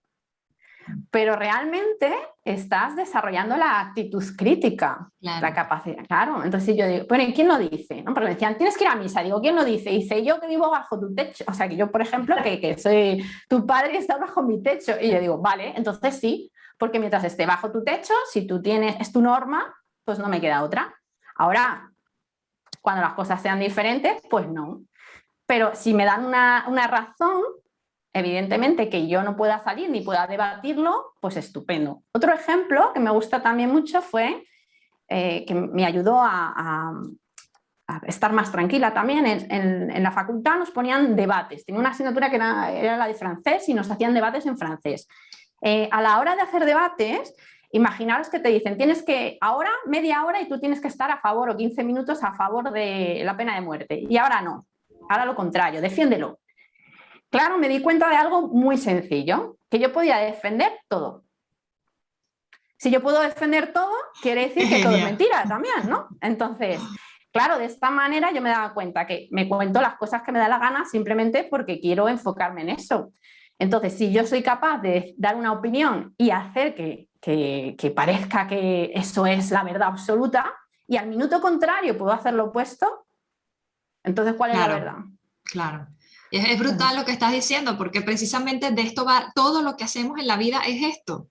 Pero realmente estás desarrollando la actitud crítica, Claro. la capacidad, claro. Entonces yo digo, bueno, ¿y quién lo dice? ¿No? Porque me decían, tienes que ir a misa. Digo, ¿quién lo dice? Y dice, yo que vivo bajo tu techo. O sea, que yo, por ejemplo, que soy tu padre y estás bajo mi techo. Y yo digo, vale, entonces sí, porque mientras esté bajo tu techo, si tú tienes, es tu norma, pues no me queda otra. Ahora, cuando las cosas sean diferentes, pues no. Pero si me dan una razón, evidentemente que yo no pueda salir ni pueda debatirlo, pues estupendo. Otro ejemplo que me gusta también mucho fue que me ayudó a estar más tranquila también. En la facultad nos ponían debates. Tenía una asignatura que era la de francés y nos hacían debates en francés. A la hora de hacer debates, imaginaros que te dicen, tienes que ahora media hora y tú tienes que estar a favor o 15 minutos a favor de la pena de muerte. Y ahora no, ahora lo contrario, defiéndelo. Claro, me di cuenta de algo muy sencillo, que yo podía defender todo. Si yo puedo defender todo, quiere decir que todo es mentira también, ¿no? Entonces, claro, de esta manera yo me daba cuenta que me cuento las cosas que me da la gana simplemente porque quiero enfocarme en eso. Entonces, si yo soy capaz de dar una opinión y hacer que parezca que eso es la verdad absoluta, y al minuto contrario puedo hacer lo opuesto, entonces, ¿cuál es la verdad? Claro. Es brutal lo que estás diciendo, porque precisamente de esto va, todo lo que hacemos en la vida es esto.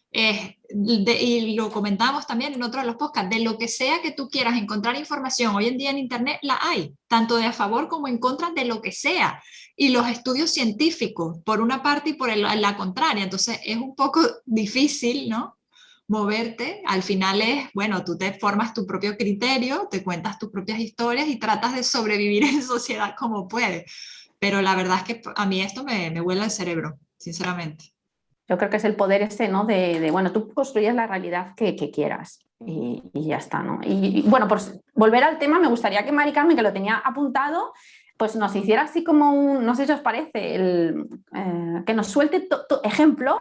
Y lo comentábamos también en otro de los podcasts, de lo que sea que tú quieras encontrar información, hoy en día en internet la hay, tanto de a favor como en contra de lo que sea. Y los estudios científicos, por una parte y por la contraria, entonces es un poco difícil, ¿no? Moverte, al final es, bueno, tú te formas tu propio criterio, te cuentas tus propias historias y tratas de sobrevivir en sociedad como puedes. Pero la verdad es que a mí esto me vuela el cerebro, sinceramente. Yo creo que es el poder ese, ¿no? Bueno, tú construyes la realidad que quieras y ya está, ¿no? Y bueno, por volver al tema, me gustaría que Mari Carmen, que lo tenía apuntado, pues nos hiciera así como no sé si os parece, que nos suelte ejemplos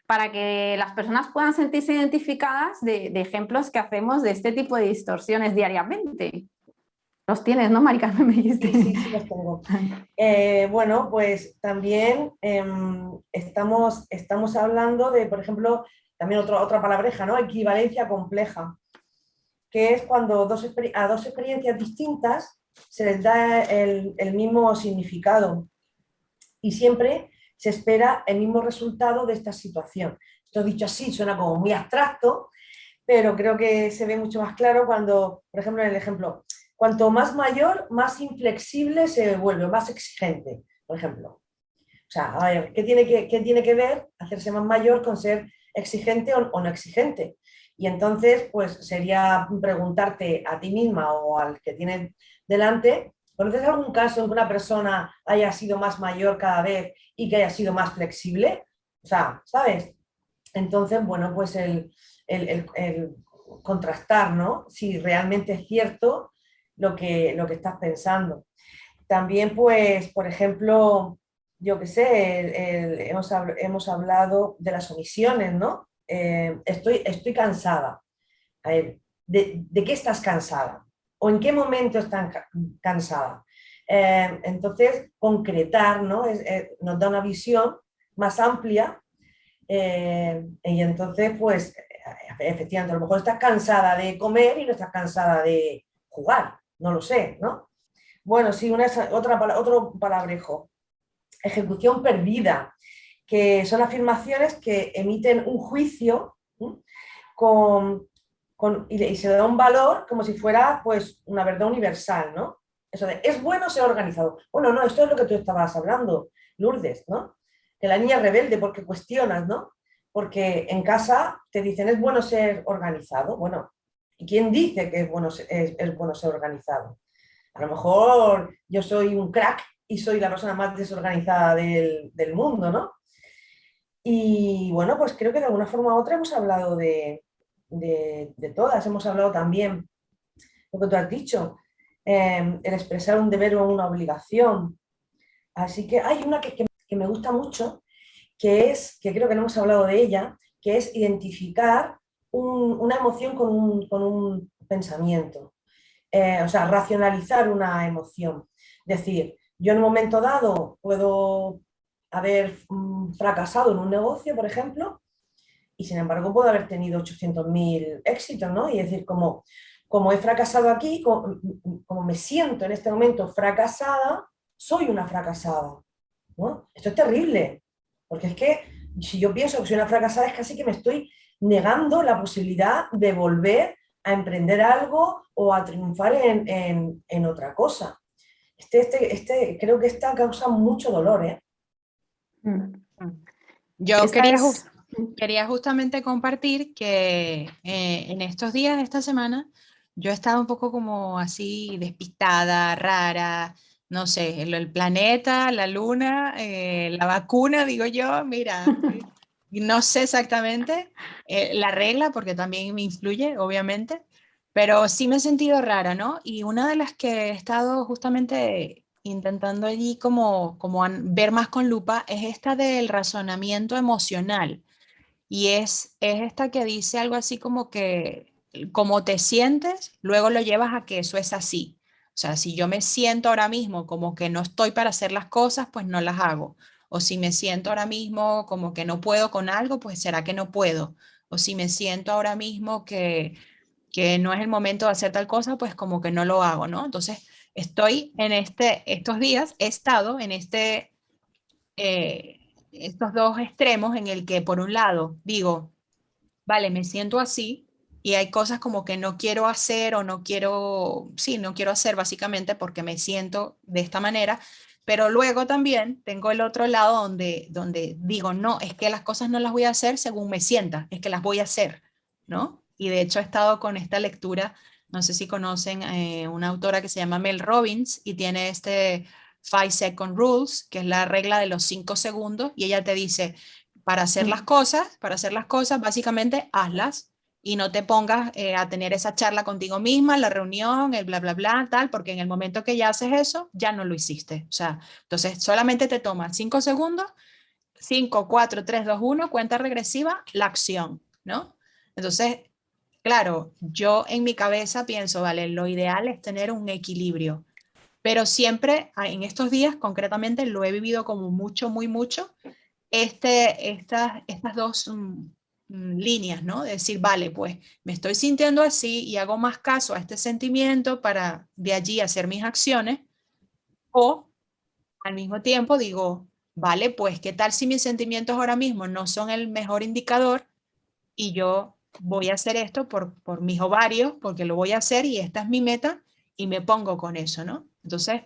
para que las personas puedan sentirse identificadas de ejemplos que hacemos de este tipo de distorsiones diariamente. Los tienes, ¿no, Mari Carmen? Me dijiste. Sí, los tengo. Bueno, pues también estamos hablando de, por ejemplo, también otra palabreja, ¿no? Equivalencia compleja, que es cuando a dos experiencias distintas se les da el mismo significado y siempre se espera el mismo resultado de esta situación. Esto dicho así suena como muy abstracto, pero creo que se ve mucho más claro cuando, por ejemplo, en el ejemplo, cuanto más mayor, más inflexible se vuelve, más exigente, por ejemplo. O sea, a ver, ¿qué tiene que ver hacerse más mayor con ser exigente o no exigente? Y entonces, pues sería preguntarte a ti misma o al que tienes delante, ¿conoces algún caso en que una persona haya sido más mayor cada vez y que haya sido más flexible? O sea, ¿sabes? Entonces, bueno, pues el contrastar, ¿no? Si realmente es cierto lo que estás pensando. También, pues, por ejemplo, yo qué sé, hemos hablado de las omisiones, ¿no? Estoy cansada. A ver, ¿de qué estás cansada? ¿O en qué momento estás cansada? Entonces, concretar, ¿no? Nos da una visión más amplia y entonces, pues, efectivamente, a lo mejor estás cansada de comer y no estás cansada de jugar, no lo sé, ¿no? Bueno, sí, otro palabrejo, ejecución perdida, que son afirmaciones que emiten un juicio, ¿sí? con, y se le da un valor como si fuera pues una verdad universal, ¿no? Eso de, es bueno ser organizado. Bueno, no, esto es lo que tú estabas hablando, Lourdes, ¿no? Que la niña rebelde porque cuestionas, ¿no? Porque en casa te dicen, es bueno ser organizado. Bueno, ¿y quién dice que es bueno ser organizado? A lo mejor yo soy un crack y soy la persona más desorganizada del mundo, ¿no? Y bueno, pues creo que de alguna forma u otra hemos hablado de todas. Hemos hablado también lo que tú has dicho, el expresar un deber o una obligación. Así que hay una que me gusta mucho, que creo que no hemos hablado de ella, que es identificar una emoción con un pensamiento. O sea, racionalizar una emoción. Decir, yo en un momento dado puedo haber fracasado en un negocio, por ejemplo, y sin embargo puedo haber tenido 800.000 éxitos, ¿no? Y decir, como he fracasado aquí, como me siento en este momento fracasada, soy una fracasada, ¿no? Esto es terrible, porque es que si yo pienso que soy una fracasada es casi que me estoy negando la posibilidad de volver a emprender algo o a triunfar en otra cosa. Creo que esta causa mucho dolor, ¿eh? Yo Esta es... quería justamente compartir que en estos días, esta semana, yo he estado un poco como así despistada, rara, no sé, el planeta, la luna, la vacuna, digo yo, mira, no sé exactamente la regla, porque también me influye, obviamente, pero sí me he sentido rara, ¿no? Y una de las que he estado justamente intentando allí como ver más con lupa es esta del razonamiento emocional. Y es esta que dice algo así como que como te sientes, luego lo llevas a que eso es así. O sea, si yo me siento ahora mismo como que no estoy para hacer las cosas, pues no las hago. O si me siento ahora mismo como que no puedo con algo, pues será que no puedo. O si me siento ahora mismo que no es el momento de hacer tal cosa, pues como que no lo hago, ¿no? Entonces, estoy en estos días, he estado en estos dos extremos en el que por un lado digo, vale, me siento así y hay cosas como que no quiero hacer o no quiero, sí, no quiero hacer básicamente porque me siento de esta manera, pero luego también tengo el otro lado donde digo, no, es que las cosas no las voy a hacer según me sienta, es que las voy a hacer, ¿no? Y de hecho he estado con esta lectura, no sé si conocen una autora que se llama Mel Robbins y tiene este 5 Second Rules, que es la regla de los 5 segundos, y ella te dice, para hacer las cosas, básicamente hazlas y no te pongas a tener esa charla contigo misma, la reunión, el bla, bla, bla, tal, porque en el momento que ya haces eso, ya no lo hiciste. O sea, entonces solamente te toma 5 segundos, 5, 4, 3, 2, 1, cuenta regresiva, la acción, ¿no? Entonces, claro, yo en mi cabeza pienso, vale, lo ideal es tener un equilibrio, pero siempre en estos días concretamente lo he vivido como mucho, muy mucho, estas dos líneas, ¿no? De decir, vale, pues me estoy sintiendo así y hago más caso a este sentimiento para de allí hacer mis acciones, o al mismo tiempo digo, vale, pues qué tal si mis sentimientos ahora mismo no son el mejor indicador y yo voy a hacer esto por mis ovarios, porque lo voy a hacer y esta es mi meta y me pongo con eso, ¿no? Entonces,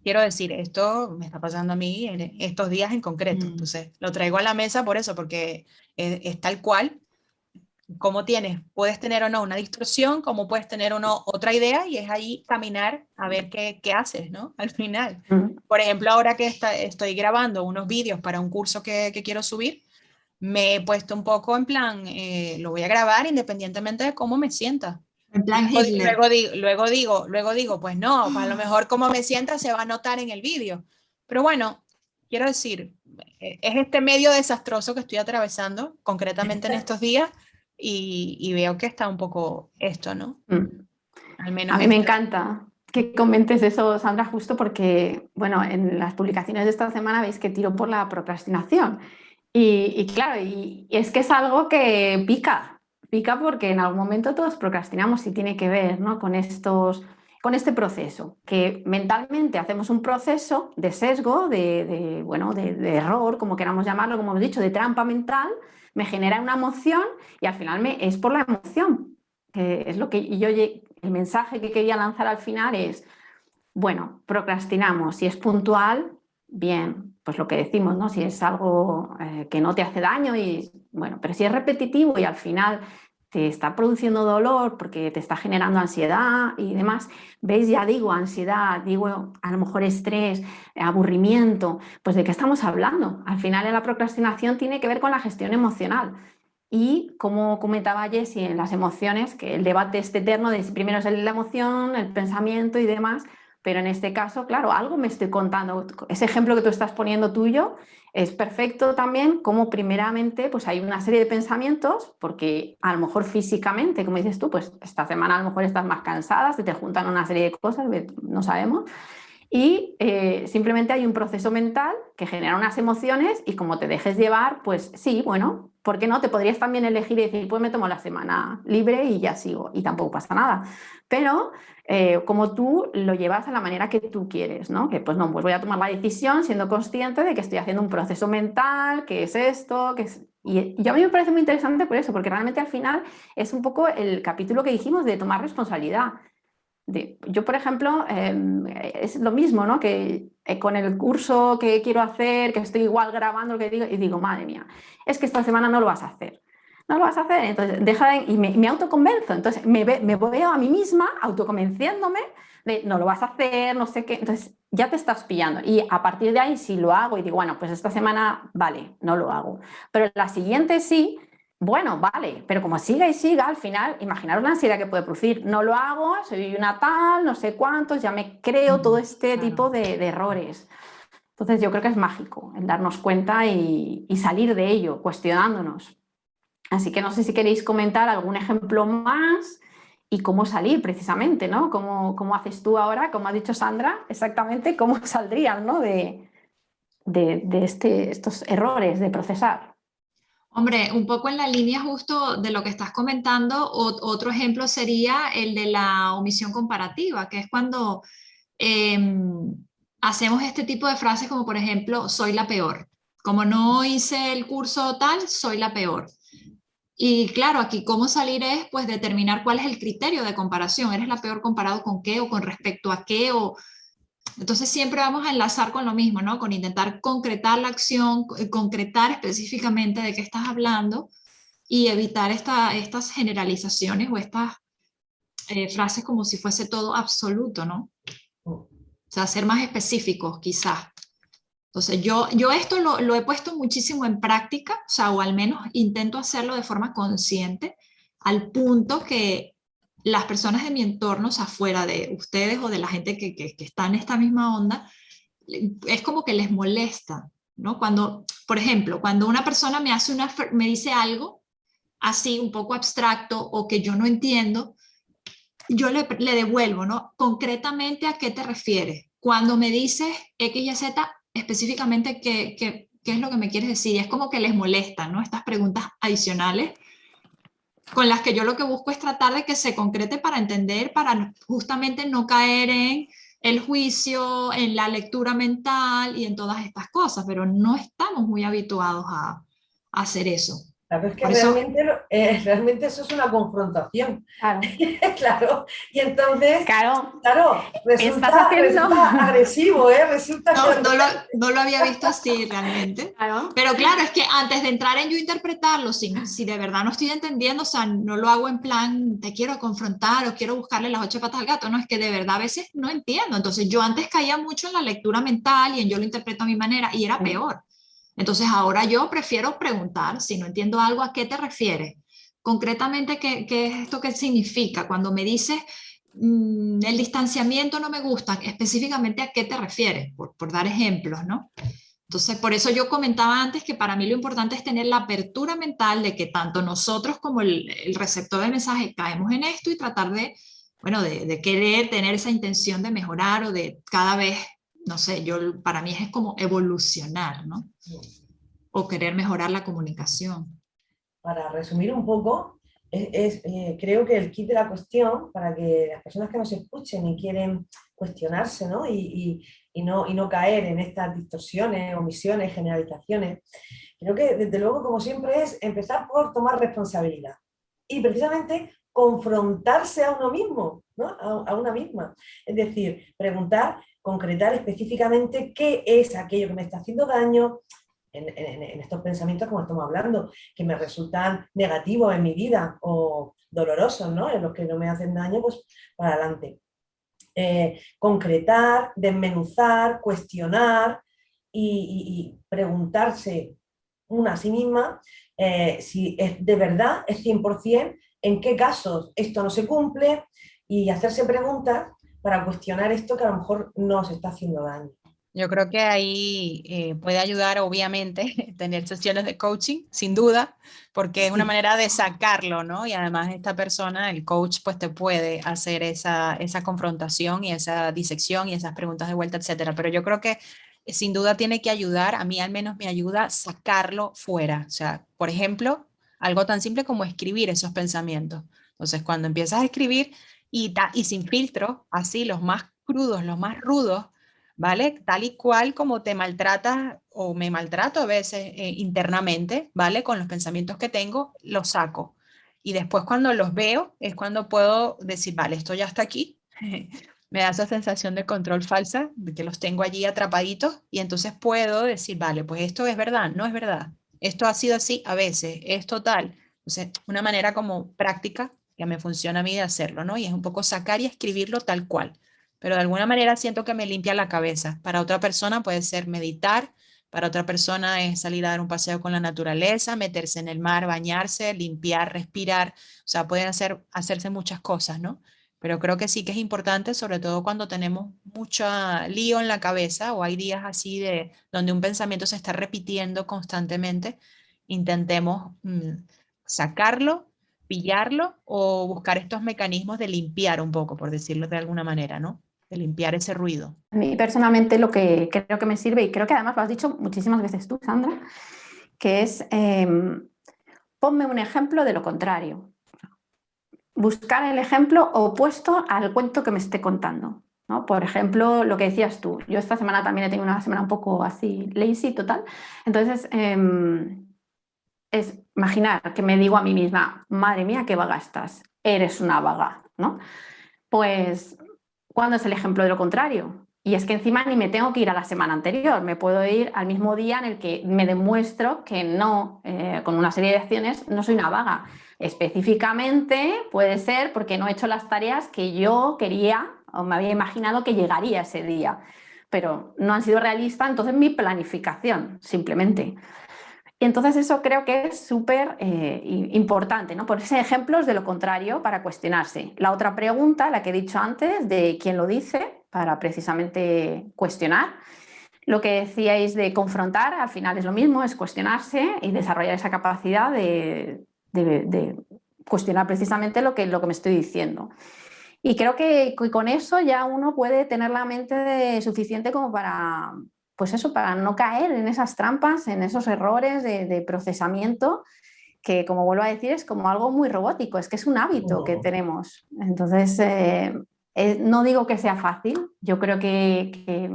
quiero decir, esto me está pasando a mí en estos días en concreto. Entonces, lo traigo a la mesa por eso, porque es tal cual. Como puedes tener o no una distorsión, como puedes tener o no otra idea, y es ahí caminar a ver qué haces, ¿no? Al final. Por ejemplo, ahora que estoy grabando unos vídeos para un curso que quiero subir, me he puesto un poco en plan, lo voy a grabar independientemente de cómo me sienta. En plan Hitler. Luego digo, pues no, a lo mejor como me sienta se va a notar en el vídeo. Pero bueno, quiero decir, es este medio desastroso que estoy atravesando concretamente en estos días y veo que está un poco esto, ¿no? Al menos A mí me encanta que comentes eso, Sandra, justo porque, bueno, en las publicaciones de esta semana veis que tiro por la procrastinación. Y claro, y es que es algo que pica porque en algún momento todos procrastinamos y tiene que ver, ¿no? con este proceso, que mentalmente hacemos un proceso de sesgo, bueno, de error, como queramos llamarlo, como hemos dicho, de trampa mental, me genera una emoción y al final es por la emoción. Que es lo que el mensaje que quería lanzar al final es, bueno, procrastinamos, si es puntual, bien, pues lo que decimos, ¿no? Si es algo que no te hace daño y bueno, pero si es repetitivo y al final te está produciendo dolor porque te está generando ansiedad y demás, ¿veis? Ya digo ansiedad, digo a lo mejor estrés, aburrimiento, pues ¿de qué estamos hablando? Al final la procrastinación tiene que ver con la gestión emocional. Y como comentaba Jessie en las emociones, que el debate es eterno de si primero es la emoción, el pensamiento y demás, pero en este caso, claro, algo me estoy contando. Ese ejemplo que tú estás poniendo tuyo es perfecto también, como primeramente pues hay una serie de pensamientos, porque a lo mejor físicamente, como dices tú, pues esta semana a lo mejor estás más cansada, se te juntan una serie de cosas, no sabemos, y simplemente hay un proceso mental que genera unas emociones y como te dejes llevar, pues sí, bueno, ¿por qué no? Te podrías también elegir y decir, pues me tomo la semana libre y ya sigo y tampoco pasa nada. Pero como tú lo llevas a la manera que tú quieres, ¿no? Que pues no, pues voy a tomar la decisión siendo consciente de que estoy haciendo un proceso mental, que es esto, que es... Y a mí me parece muy interesante por eso, porque realmente al final es un poco el capítulo que dijimos de tomar responsabilidad. Yo, por ejemplo, es lo mismo, ¿no? Que con el curso que quiero hacer, que estoy igual grabando lo que digo, y digo, madre mía, es que esta semana no lo vas a hacer. No lo vas a hacer, entonces y me autoconvenzo, entonces me veo a mí misma autoconvenciéndome de no lo vas a hacer, no sé qué, entonces ya te estás pillando. Y a partir de ahí, si lo hago y digo, bueno, pues esta semana, vale, no lo hago. Pero la siguiente sí. Bueno, vale, pero como siga y siga, al final, imaginaros la ansiedad que puede producir. No lo hago, soy una tal, no sé cuántos, ya me creo todo este tipo de errores. Entonces yo creo que es mágico el darnos cuenta y salir de ello, cuestionándonos. Así que no sé si queréis comentar algún ejemplo más y cómo salir precisamente, ¿no? ¿Cómo haces tú ahora, como ha dicho Sandra, exactamente cómo saldrías, ¿no? de estos errores de procesar. Hombre, un poco en la línea justo de lo que estás comentando, otro ejemplo sería el de la omisión comparativa, que es cuando hacemos este tipo de frases como por ejemplo, soy la peor. Como no hice el curso tal, soy la peor. Y claro, aquí cómo salir es pues determinar cuál es el criterio de comparación. ¿Eres la peor comparado con qué o con respecto a qué? Entonces siempre vamos a enlazar con lo mismo, ¿no? Con intentar concretar la acción, concretar específicamente de qué estás hablando y evitar estas generalizaciones o estas frases como si fuese todo absoluto, ¿no? O sea, ser más específicos quizás. Entonces yo esto lo he puesto muchísimo en práctica, o sea, o al menos intento hacerlo de forma consciente, al punto que las personas de mi entorno, o sea, fuera de ustedes o de la gente que está en esta misma onda, es como que les molesta, ¿no? Cuando, por ejemplo, cuando una persona me dice algo así un poco abstracto o que yo no entiendo, yo le devuelvo, ¿no? Concretamente, ¿a qué te refieres? Cuando me dices X y Z, específicamente, ¿qué es lo que me quieres decir? Y es como que les molesta, ¿no? Estas preguntas adicionales con las que yo lo que busco es tratar de que se concrete para entender, para justamente no caer en el juicio, en la lectura mental y en todas estas cosas, pero no estamos muy habituados a hacer eso. Claro, es que Por eso, realmente eso es una confrontación. Claro. Claro, y entonces, Claro, resulta agresivo, ¿eh? Resulta no lo había visto así realmente. Claro. Pero claro, es que antes de entrar en yo interpretarlo, si de verdad no estoy entendiendo, o sea, no lo hago en plan, te quiero confrontar o quiero buscarle las 8 patas al gato, no, es que de verdad a veces no entiendo. Entonces yo antes caía mucho en la lectura mental y en yo lo interpreto a mi manera y era peor. Entonces ahora yo prefiero preguntar, si no entiendo algo, ¿a qué te refieres? concretamente, ¿qué es esto? ¿Qué significa? Cuando me dices el distanciamiento no me gusta, específicamente ¿a qué te refieres? Por dar ejemplos, ¿no? Entonces, por eso yo comentaba antes que para mí lo importante es tener la apertura mental de que tanto nosotros como el receptor del mensaje caemos en esto y tratar de, bueno, de querer tener esa intención de mejorar o de cada vez, no sé, para mí es como evolucionar, ¿no? O querer mejorar la comunicación. Para resumir un poco, creo que el kit de la cuestión, para que las personas que nos escuchen y quieren cuestionarse, ¿no? Y no caer en estas distorsiones, omisiones, generalizaciones, creo que desde luego, como siempre, es empezar por tomar responsabilidad y precisamente confrontarse a uno mismo, ¿no? A una misma. Es decir, preguntar, concretar específicamente qué es aquello que me está haciendo daño, en estos pensamientos como estamos hablando, que me resultan negativos en mi vida o dolorosos, ¿no? En los que no me hacen daño, pues para adelante. Concretar, desmenuzar, cuestionar y preguntarse una a sí misma si es de verdad, es 100%, en qué casos esto no se cumple y hacerse preguntas para cuestionar esto que a lo mejor nos está haciendo daño. Yo creo que ahí puede ayudar, obviamente, tener sesiones de coaching, sin duda, porque es una manera de sacarlo, ¿no? Y además esta persona, el coach, pues te puede hacer esa confrontación y esa disección y esas preguntas de vuelta, etcétera. Pero yo creo que sin duda tiene que ayudar, a mí al menos me ayuda a sacarlo fuera. O sea, por ejemplo, algo tan simple como escribir esos pensamientos. Entonces, cuando empiezas a escribir y sin filtro, así, los más crudos, los más rudos, ¿vale? Tal y cual como te maltratas o me maltrato a veces internamente, ¿vale? Con los pensamientos que tengo, los saco. Y después cuando los veo es cuando puedo decir, vale, esto ya está aquí. Me da esa sensación de control falsa, de que los tengo allí atrapaditos y entonces puedo decir, vale, pues esto es verdad, no es verdad. Esto ha sido así a veces, es total. Entonces, una manera como práctica que me funciona a mí de hacerlo, ¿no? Y es un poco sacar y escribirlo tal cual, pero de alguna manera siento que me limpia la cabeza. Para otra persona puede ser meditar, para otra persona es salir a dar un paseo con la naturaleza, meterse en el mar, bañarse, limpiar, respirar, o sea, pueden hacerse muchas cosas, ¿no? Pero creo que sí que es importante, sobre todo cuando tenemos mucho lío en la cabeza o hay días así de donde un pensamiento se está repitiendo constantemente, intentemos sacarlo, pillarlo o buscar estos mecanismos de limpiar un poco, por decirlo de alguna manera, ¿no? De limpiar ese ruido. A mí personalmente lo que creo que me sirve, y creo que además lo has dicho muchísimas veces tú, Sandra, que es ponme un ejemplo de lo contrario. Buscar el ejemplo opuesto al cuento que me esté contando, ¿no? Por ejemplo, lo que decías tú. Yo esta semana también he tenido una semana un poco así lazy total. Entonces, es imaginar que me digo a mí misma, madre mía, qué vaga estás, eres una vaga, ¿no? Pues, ¿cuándo es el ejemplo de lo contrario? Y es que encima ni me tengo que ir a la semana anterior, me puedo ir al mismo día en el que me demuestro que no, con una serie de acciones, no soy una vaga. Específicamente puede ser porque no he hecho las tareas que yo quería o me había imaginado que llegaría ese día, pero no han sido realistas, entonces mi planificación, simplemente. Y entonces eso creo que es súper importante, ¿no? Ponerse ejemplos de lo contrario para cuestionarse. La otra pregunta, la que he dicho antes, de quién lo dice, para precisamente cuestionar. Lo que decíais de confrontar, al final es lo mismo, es cuestionarse y desarrollar esa capacidad de cuestionar precisamente lo que me estoy diciendo. Y creo que con eso ya uno puede tener la mente suficiente como para, pues eso, para no caer en esas trampas, en esos errores de procesamiento, que como vuelvo a decir, es como algo muy robótico, es que es un hábito que tenemos. Entonces, no digo que sea fácil, yo creo que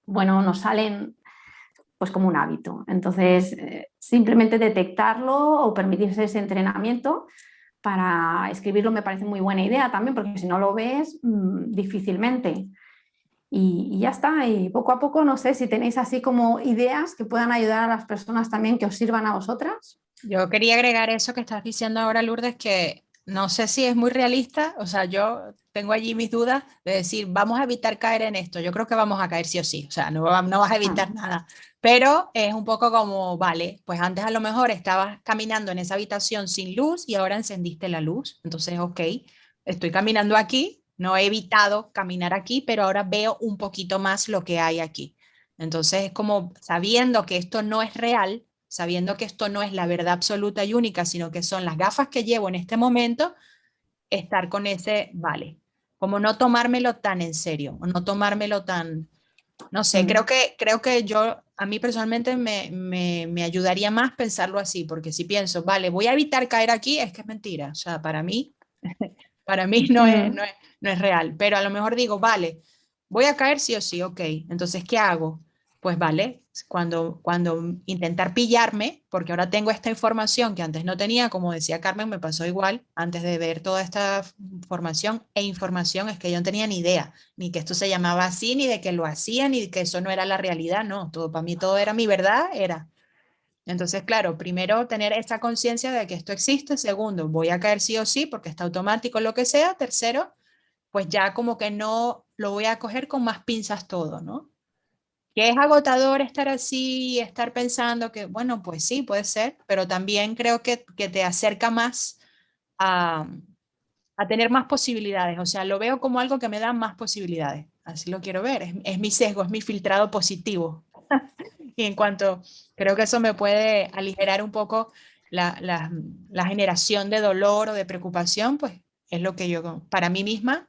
bueno, nos salen pues como un hábito. Entonces, simplemente detectarlo o permitirse ese entrenamiento para escribirlo me parece muy buena idea también, porque si no lo ves, difícilmente. Y ya está, y poco a poco, no sé si tenéis así como ideas que puedan ayudar a las personas también que os sirvan a vosotras. Yo quería agregar eso que estás diciendo ahora, Lourdes, que no sé si es muy realista, o sea, yo tengo allí mis dudas de decir, vamos a evitar caer en esto. Yo creo que vamos a caer sí o sí, o sea, no vas a evitar nada. Pero es un poco como, vale, pues antes a lo mejor estabas caminando en esa habitación sin luz y ahora encendiste la luz. Entonces, ok, estoy caminando aquí, no he evitado caminar aquí, pero ahora veo un poquito más lo que hay aquí. Entonces, es como sabiendo que esto no es real, sabiendo que esto no es la verdad absoluta y única, sino que son las gafas que llevo en este momento, estar con ese, vale, como no tomármelo tan en serio, o no tomármelo tan, no sé, creo que yo, a mí personalmente me ayudaría más pensarlo así, porque si pienso, vale, voy a evitar caer aquí, es que es mentira, o sea, para mí no es real, pero a lo mejor digo, vale, voy a caer sí o sí, ok, entonces, ¿qué hago? Pues vale, cuando intentar pillarme, porque ahora tengo esta información que antes no tenía, como decía Carmen, me pasó igual, antes de ver toda esta información es que yo no tenía ni idea, ni que esto se llamaba así, ni de que lo hacía, ni de que eso no era la realidad, no, todo para mí todo era mi verdad, era. Entonces, claro, primero tener esa conciencia de que esto existe, segundo, voy a caer sí o sí porque está automático lo que sea, tercero, pues ya como que no lo voy a coger con más pinzas todo, ¿no? Que es agotador estar así, estar pensando que, bueno, pues sí, puede ser, pero también creo que te acerca más a, a tener más posibilidades, o sea, lo veo como algo que me da más posibilidades, así lo quiero ver, es mi sesgo, es mi filtrado positivo. Y en cuanto, creo que eso me puede aligerar un poco la generación de dolor o de preocupación, pues es lo que yo para mí misma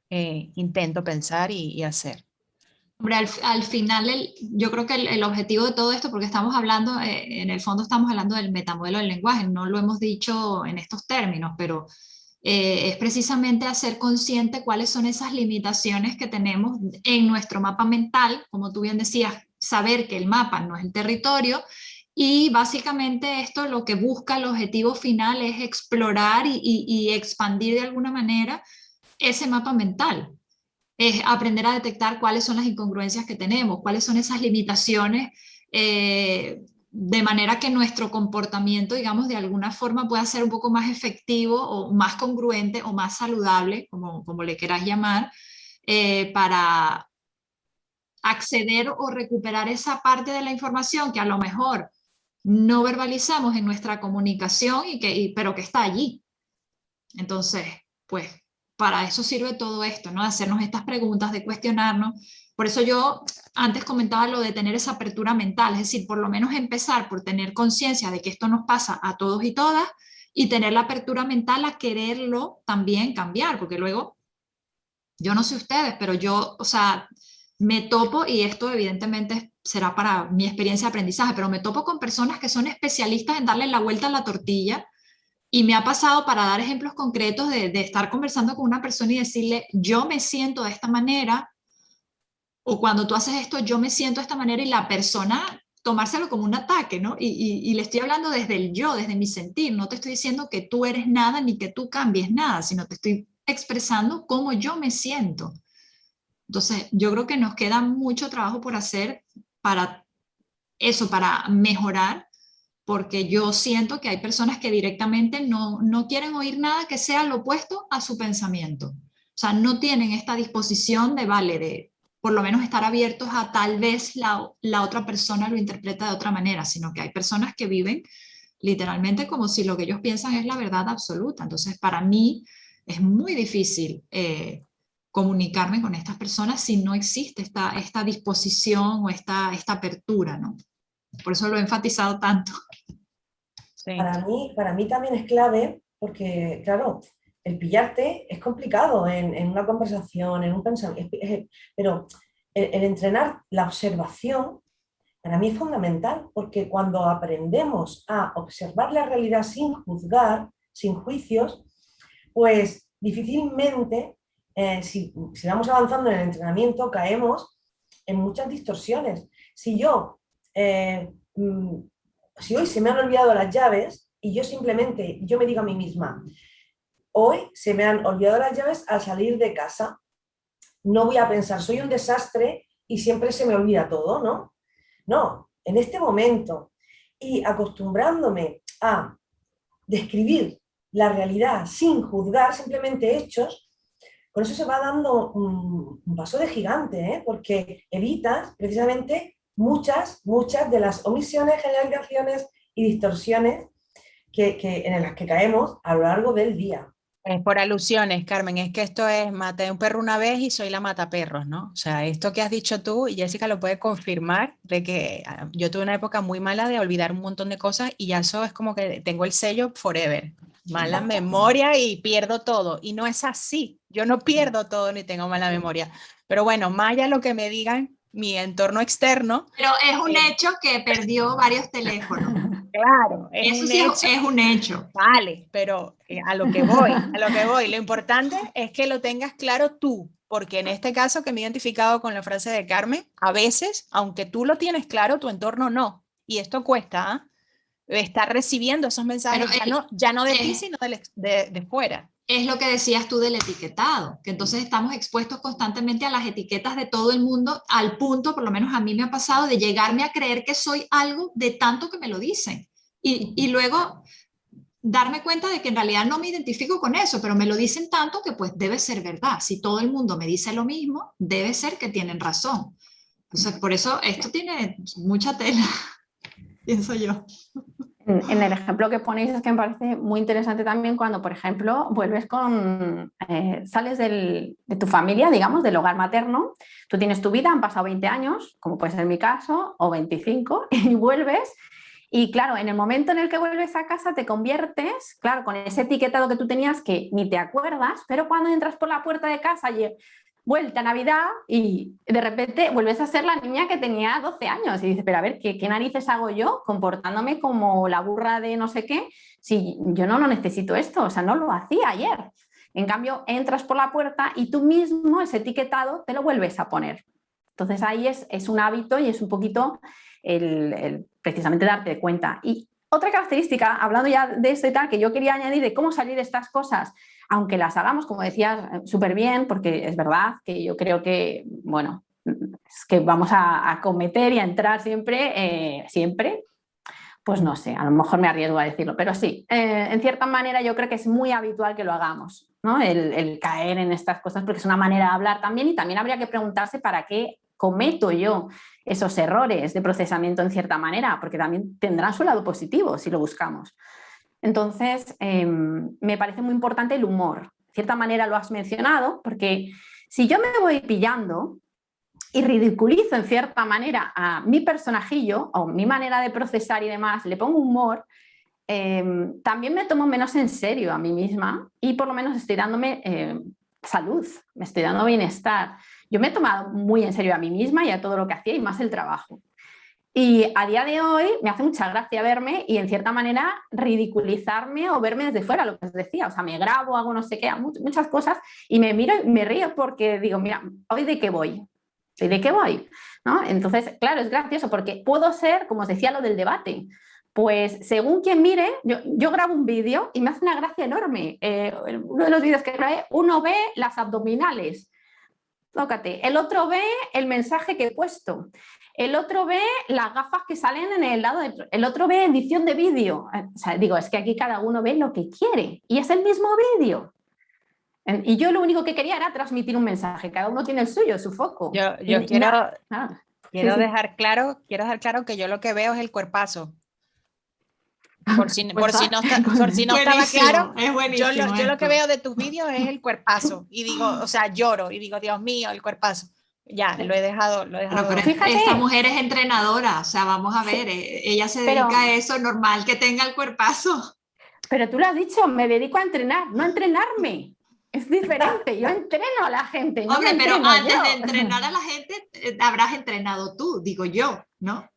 intento pensar y hacer. Hombre, al final yo creo que el objetivo de todo esto, porque estamos hablando, en el fondo estamos hablando del metamodelo del lenguaje, no lo hemos dicho en estos términos, pero es precisamente hacer consciente cuáles son esas limitaciones que tenemos en nuestro mapa mental, como tú bien decías, saber que el mapa no es el territorio, y básicamente esto lo que busca el objetivo final es explorar y expandir de alguna manera ese mapa mental. Es aprender a detectar cuáles son las incongruencias que tenemos, cuáles son esas limitaciones, de manera que nuestro comportamiento, digamos, de alguna forma pueda ser un poco más efectivo o más congruente o más saludable, como le quieras llamar, para acceder o recuperar esa parte de la información que a lo mejor no verbalizamos en nuestra comunicación, pero que está allí. Entonces, pues para eso sirve todo esto, ¿no? De hacernos estas preguntas, de cuestionarnos. Por eso yo antes comentaba lo de tener esa apertura mental, es decir, por lo menos empezar por tener conciencia de que esto nos pasa a todos y todas y tener la apertura mental a quererlo también cambiar, porque luego, yo no sé ustedes, pero yo, o sea, me topo, y esto evidentemente será para mi experiencia de aprendizaje, pero me topo con personas que son especialistas en darle la vuelta a la tortilla. Y me ha pasado, para dar ejemplos concretos, de estar conversando con una persona y decirle, yo me siento de esta manera, o cuando tú haces esto, yo me siento de esta manera, y la persona tomárselo como un ataque, ¿no? Y le estoy hablando desde el yo, desde mi sentir, no te estoy diciendo que tú eres nada ni que tú cambies nada, sino te estoy expresando cómo yo me siento. Entonces, yo creo que nos queda mucho trabajo por hacer para eso, para mejorar, porque yo siento que hay personas que directamente no quieren oír nada que sea lo opuesto a su pensamiento. O sea, no tienen esta disposición de, vale, de por lo menos estar abiertos a tal vez la otra persona lo interpreta de otra manera, sino que hay personas que viven literalmente como si lo que ellos piensan es la verdad absoluta. Entonces, para mí es muy difícil comunicarme con estas personas si no existe esta disposición o esta apertura, ¿no? Por eso lo he enfatizado tanto. Sí. Para mí también es clave porque, claro, el pillarte es complicado en una conversación, en un pensamiento, pero el entrenar la observación para mí es fundamental, porque cuando aprendemos a observar la realidad sin juzgar, sin juicios, pues difícilmente, si vamos avanzando en el entrenamiento, caemos en muchas distorsiones. Si hoy se me han olvidado las llaves y yo me digo a mí misma, hoy se me han olvidado las llaves al salir de casa, no voy a pensar, soy un desastre y siempre se me olvida todo, ¿no? No, en este momento, y acostumbrándome a describir la realidad sin juzgar, simplemente hechos, con eso se va dando un paso de gigante, ¿eh? Porque evitas precisamente muchas de las omisiones, generalizaciones y distorsiones en las que caemos a lo largo del día. Es por alusiones, Carmen, es que esto es maté a un perro una vez y soy la mataperros, ¿no? O sea, esto que has dicho tú, y Jessica lo puede confirmar, de que yo tuve una época muy mala de olvidar un montón de cosas y ya eso es como que tengo el sello forever, mala memoria y pierdo todo. Y no es así, yo no pierdo todo ni tengo mala memoria. Pero bueno, más allá lo que me digan mi entorno externo. Pero es un hecho que perdió varios teléfonos. Claro, es Eso un sí hecho. es un hecho. Vale, pero a lo que voy, lo importante es que lo tengas claro tú, porque en este caso que me he identificado con la frase de Carmen, a veces, aunque tú lo tienes claro, tu entorno no. Y esto cuesta, ¿eh? Estar recibiendo esos mensajes ya no de ti, sino de fuera. Es lo que decías tú del etiquetado, que entonces estamos expuestos constantemente a las etiquetas de todo el mundo, al punto, por lo menos a mí me ha pasado, de llegarme a creer que soy algo de tanto que me lo dicen. Y luego darme cuenta de que en realidad no me identifico con eso, pero me lo dicen tanto que pues debe ser verdad. Si todo el mundo me dice lo mismo, debe ser que tienen razón. Entonces, por eso esto tiene mucha tela, pienso yo. En el ejemplo que ponéis es que me parece muy interesante también cuando, por ejemplo, vuelves sales de tu familia, digamos, del hogar materno, tú tienes tu vida, han pasado 20 años, como puede ser mi caso, o 25, y vuelves. Y claro, en el momento en el que vuelves a casa te conviertes, claro, con ese etiquetado que tú tenías que ni te acuerdas, pero cuando entras por la puerta de casa y vuelta a Navidad y de repente vuelves a ser la niña que tenía 12 años y dices, pero a ver, ¿qué narices hago yo comportándome como la burra de no sé qué? Si yo no lo necesito esto, o sea, no lo hacía ayer. En cambio, entras por la puerta y tú mismo ese etiquetado te lo vuelves a poner. Entonces ahí es un hábito y es un poquito precisamente darte cuenta. Y otra característica, hablando ya de esto y tal, que yo quería añadir de cómo salir de estas cosas, aunque las hagamos, como decías, súper bien, porque es verdad que yo creo que, bueno, es que vamos a cometer y a entrar siempre, pues no sé, a lo mejor me arriesgo a decirlo, pero sí, en cierta manera yo creo que es muy habitual que lo hagamos, ¿no? El caer en estas cosas, porque es una manera de hablar también y también habría que preguntarse para qué cometo yo esos errores de procesamiento en cierta manera, porque también tendrán su lado positivo si lo buscamos. Entonces, me parece muy importante el humor. De cierta manera lo has mencionado, porque si yo me voy pillando y ridiculizo en cierta manera a mi personajillo o mi manera de procesar y demás, le pongo humor, también me tomo menos en serio a mí misma y por lo menos estoy dándome salud, me estoy dando bienestar. Yo me he tomado muy en serio a mí misma y a todo lo que hacía y más el trabajo. Y a día de hoy me hace mucha gracia verme y en cierta manera ridiculizarme o verme desde fuera, lo que os decía. O sea, me grabo, hago no sé qué, muchas cosas y me miro y me río porque digo, mira, ¿hoy de qué voy? ¿Y de qué voy? ¿No? Entonces, claro, es gracioso porque puedo ser, como os decía, lo del debate. Pues según quien mire, yo grabo un vídeo y me hace una gracia enorme. Uno de los vídeos que grabé, uno ve las abdominales. Tócate. El otro ve el mensaje que he puesto. El otro ve las gafas que salen en el lado de... El otro ve edición de vídeo. O sea, digo, es que aquí cada uno ve lo que quiere y es el mismo vídeo. Y yo lo único que quería era transmitir un mensaje. Cada uno tiene el suyo, su foco. Yo quiero dejar claro que yo lo que veo es el cuerpazo. Por si no estaba claro, yo lo que veo de tus vídeos es el cuerpazo. Y digo, o sea, lloro y digo, Dios mío, el cuerpazo. Ya, lo he dejado. Pero fíjate, esta mujer es entrenadora, o sea, vamos a ver, ella se dedica a eso, normal que tenga el cuerpazo. Pero tú lo has dicho, me dedico a entrenar, no a entrenarme. Es diferente, yo entreno a la gente. No Hombre, pero antes de entrenar a la gente, habrás entrenado tú, digo yo, ¿no?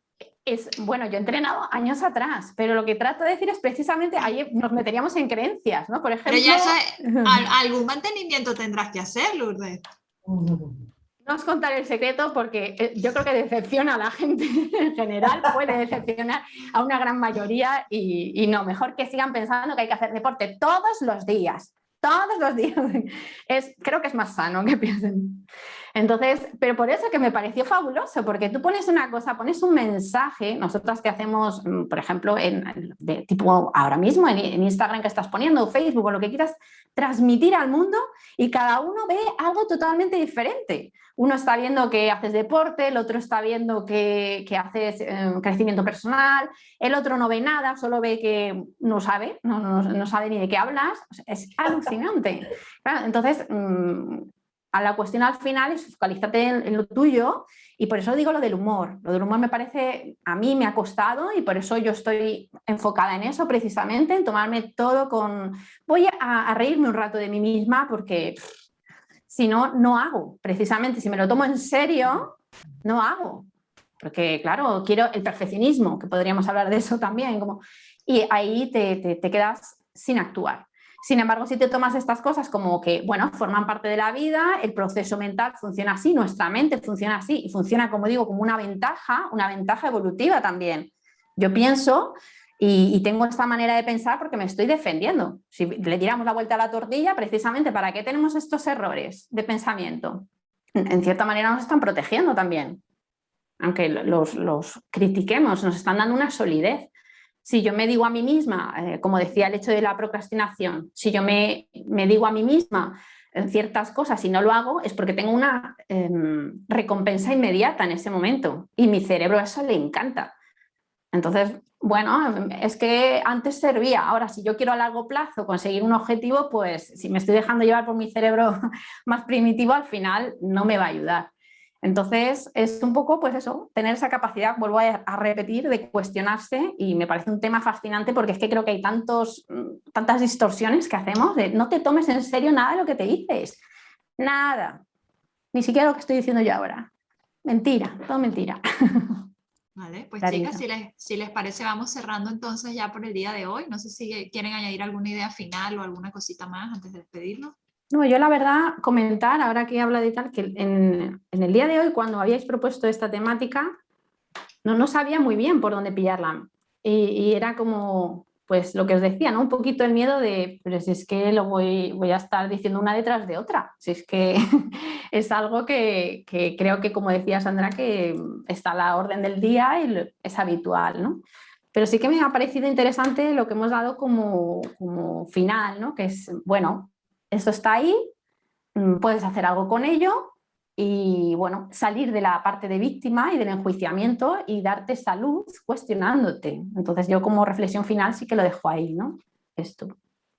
Bueno, yo he entrenado años atrás, pero lo que trato de decir es precisamente, ahí nos meteríamos en creencias, ¿no? Por ejemplo... Pero ya algún mantenimiento tendrás que hacer, Lourdes. No os contaré el secreto porque yo creo que decepciona a la gente en general, puede decepcionar a una gran mayoría y no, mejor que sigan pensando que hay que hacer deporte todos los días. todos los días. Creo que es más sano que piensen. Entonces, pero por eso que me pareció fabuloso, porque tú pones una cosa, pones un mensaje, nosotras que hacemos, por ejemplo, de tipo ahora mismo en Instagram que estás poniendo, Facebook o lo que quieras, transmitir al mundo y cada uno ve algo totalmente diferente. Uno está viendo que haces deporte, el otro está viendo que haces crecimiento personal, el otro no ve nada, solo ve que no sabe, no sabe ni de qué hablas. O sea, es alucinante. Claro, entonces, a la cuestión al final es focalízate en lo tuyo, y por eso digo lo del humor. Lo del humor me parece, a mí me ha costado, y por eso yo estoy enfocada en eso precisamente, en tomarme todo voy a reírme un rato de mí misma, porque si no, no hago. Precisamente, si me lo tomo en serio, no hago. Porque, claro, quiero el perfeccionismo, que podríamos hablar de eso también, y ahí te quedas sin actuar. Sin embargo, si te tomas estas cosas como que, bueno, forman parte de la vida, el proceso mental funciona así, nuestra mente funciona así, y funciona, como digo, como una ventaja evolutiva también. Yo pienso y tengo esta manera de pensar porque me estoy defendiendo. Si le tiramos la vuelta a la tortilla, precisamente, ¿para qué tenemos estos errores de pensamiento? En cierta manera nos están protegiendo también. Aunque los critiquemos, nos están dando una solidez. Si yo me digo a mí misma, como decía el hecho de la procrastinación, si yo me digo a mí misma ciertas cosas y no lo hago, es porque tengo una recompensa inmediata en ese momento, y mi cerebro a eso le encanta. Entonces, bueno, es que antes servía. Ahora, si yo quiero a largo plazo conseguir un objetivo, pues si me estoy dejando llevar por mi cerebro más primitivo, al final no me va a ayudar. Entonces, es un poco, pues eso, tener esa capacidad, vuelvo a repetir, de cuestionarse, y me parece un tema fascinante porque es que creo que hay tantas distorsiones que hacemos de no te tomes en serio nada de lo que te dices. Nada. Ni siquiera lo que estoy diciendo yo ahora. Mentira, todo mentira. Vale, pues Clarito. chicas, si les parece, vamos cerrando entonces ya por el día de hoy. No sé si quieren añadir alguna idea final o alguna cosita más antes de despedirnos. No, yo la verdad, comentar, ahora que he hablado y tal, que en el día de hoy, cuando habíais propuesto esta temática, no sabía muy bien por dónde pillarla. Y era como, pues lo que os decía, ¿no? Un poquito el miedo de, pero si es que lo voy a estar diciendo una detrás de otra. Si es que es algo que creo que, como decía Sandra, que está a la orden del día y es habitual, ¿no? Pero sí que me ha parecido interesante lo que hemos dado como final, ¿no? Que es, bueno, esto está ahí, puedes hacer algo con ello y, bueno, salir de la parte de víctima y del enjuiciamiento y darte salud cuestionándote. Entonces yo, como reflexión final, sí que lo dejo ahí, ¿no? Esto.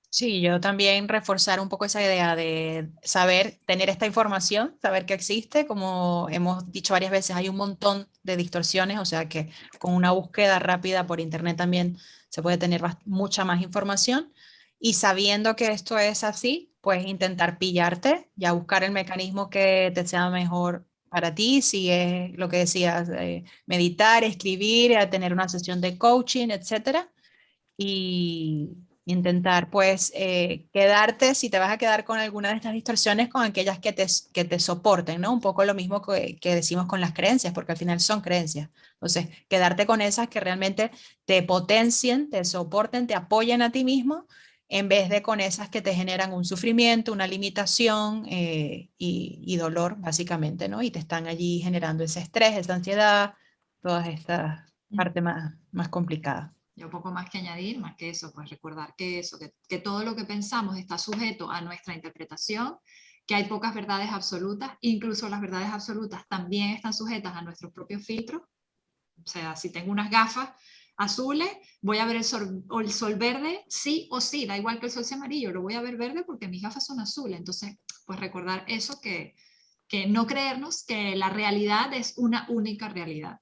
Sí, yo también reforzar un poco esa idea de saber, tener esta información, saber que existe. Como hemos dicho varias veces, hay un montón de distorsiones, o sea que con una búsqueda rápida por internet también se puede tener mucha más información. Y sabiendo que esto es así, pues intentar pillarte, ya buscar el mecanismo que te sea mejor para ti, si es lo que decías, meditar, escribir, tener una sesión de coaching, etcétera. Y intentar pues quedarte, si te vas a quedar con alguna de estas distorsiones, con aquellas que te soporten, ¿no? Un poco lo mismo que decimos con las creencias, porque al final son creencias. Entonces, quedarte con esas que realmente te potencien, te soporten, te apoyen a ti mismo, en vez de con esas que te generan un sufrimiento, una limitación y dolor, básicamente, ¿no? Y te están allí generando ese estrés, esa ansiedad, todas estas partes más complicadas. Yo poco más que añadir, más que eso, pues recordar que que todo lo que pensamos está sujeto a nuestra interpretación, que hay pocas verdades absolutas, incluso las verdades absolutas también están sujetas a nuestros propios filtros. O sea, si tengo unas gafas azules, voy a ver el sol verde, sí o sí, da igual que el sol sea amarillo, lo voy a ver verde porque mis gafas son azules. Entonces, pues recordar eso, que no creernos que la realidad es una única realidad.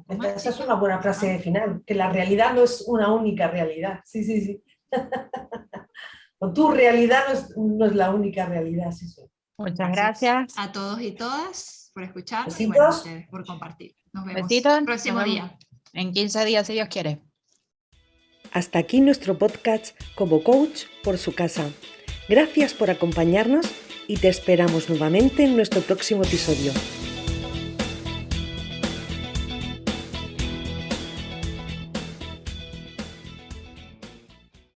Esa es una buena frase final, que la realidad no es una única realidad. Sí, sí, sí. O tu realidad no es la única realidad, sí, sí. Muchas gracias a todos y todas por escucharnos. Besitos. Y bueno, a ustedes por compartir. Nos vemos Besitos. el próximo día. En 15 días, si Dios quiere. Hasta aquí nuestro podcast Como Coach por su casa. Gracias por acompañarnos y te esperamos nuevamente en nuestro próximo episodio.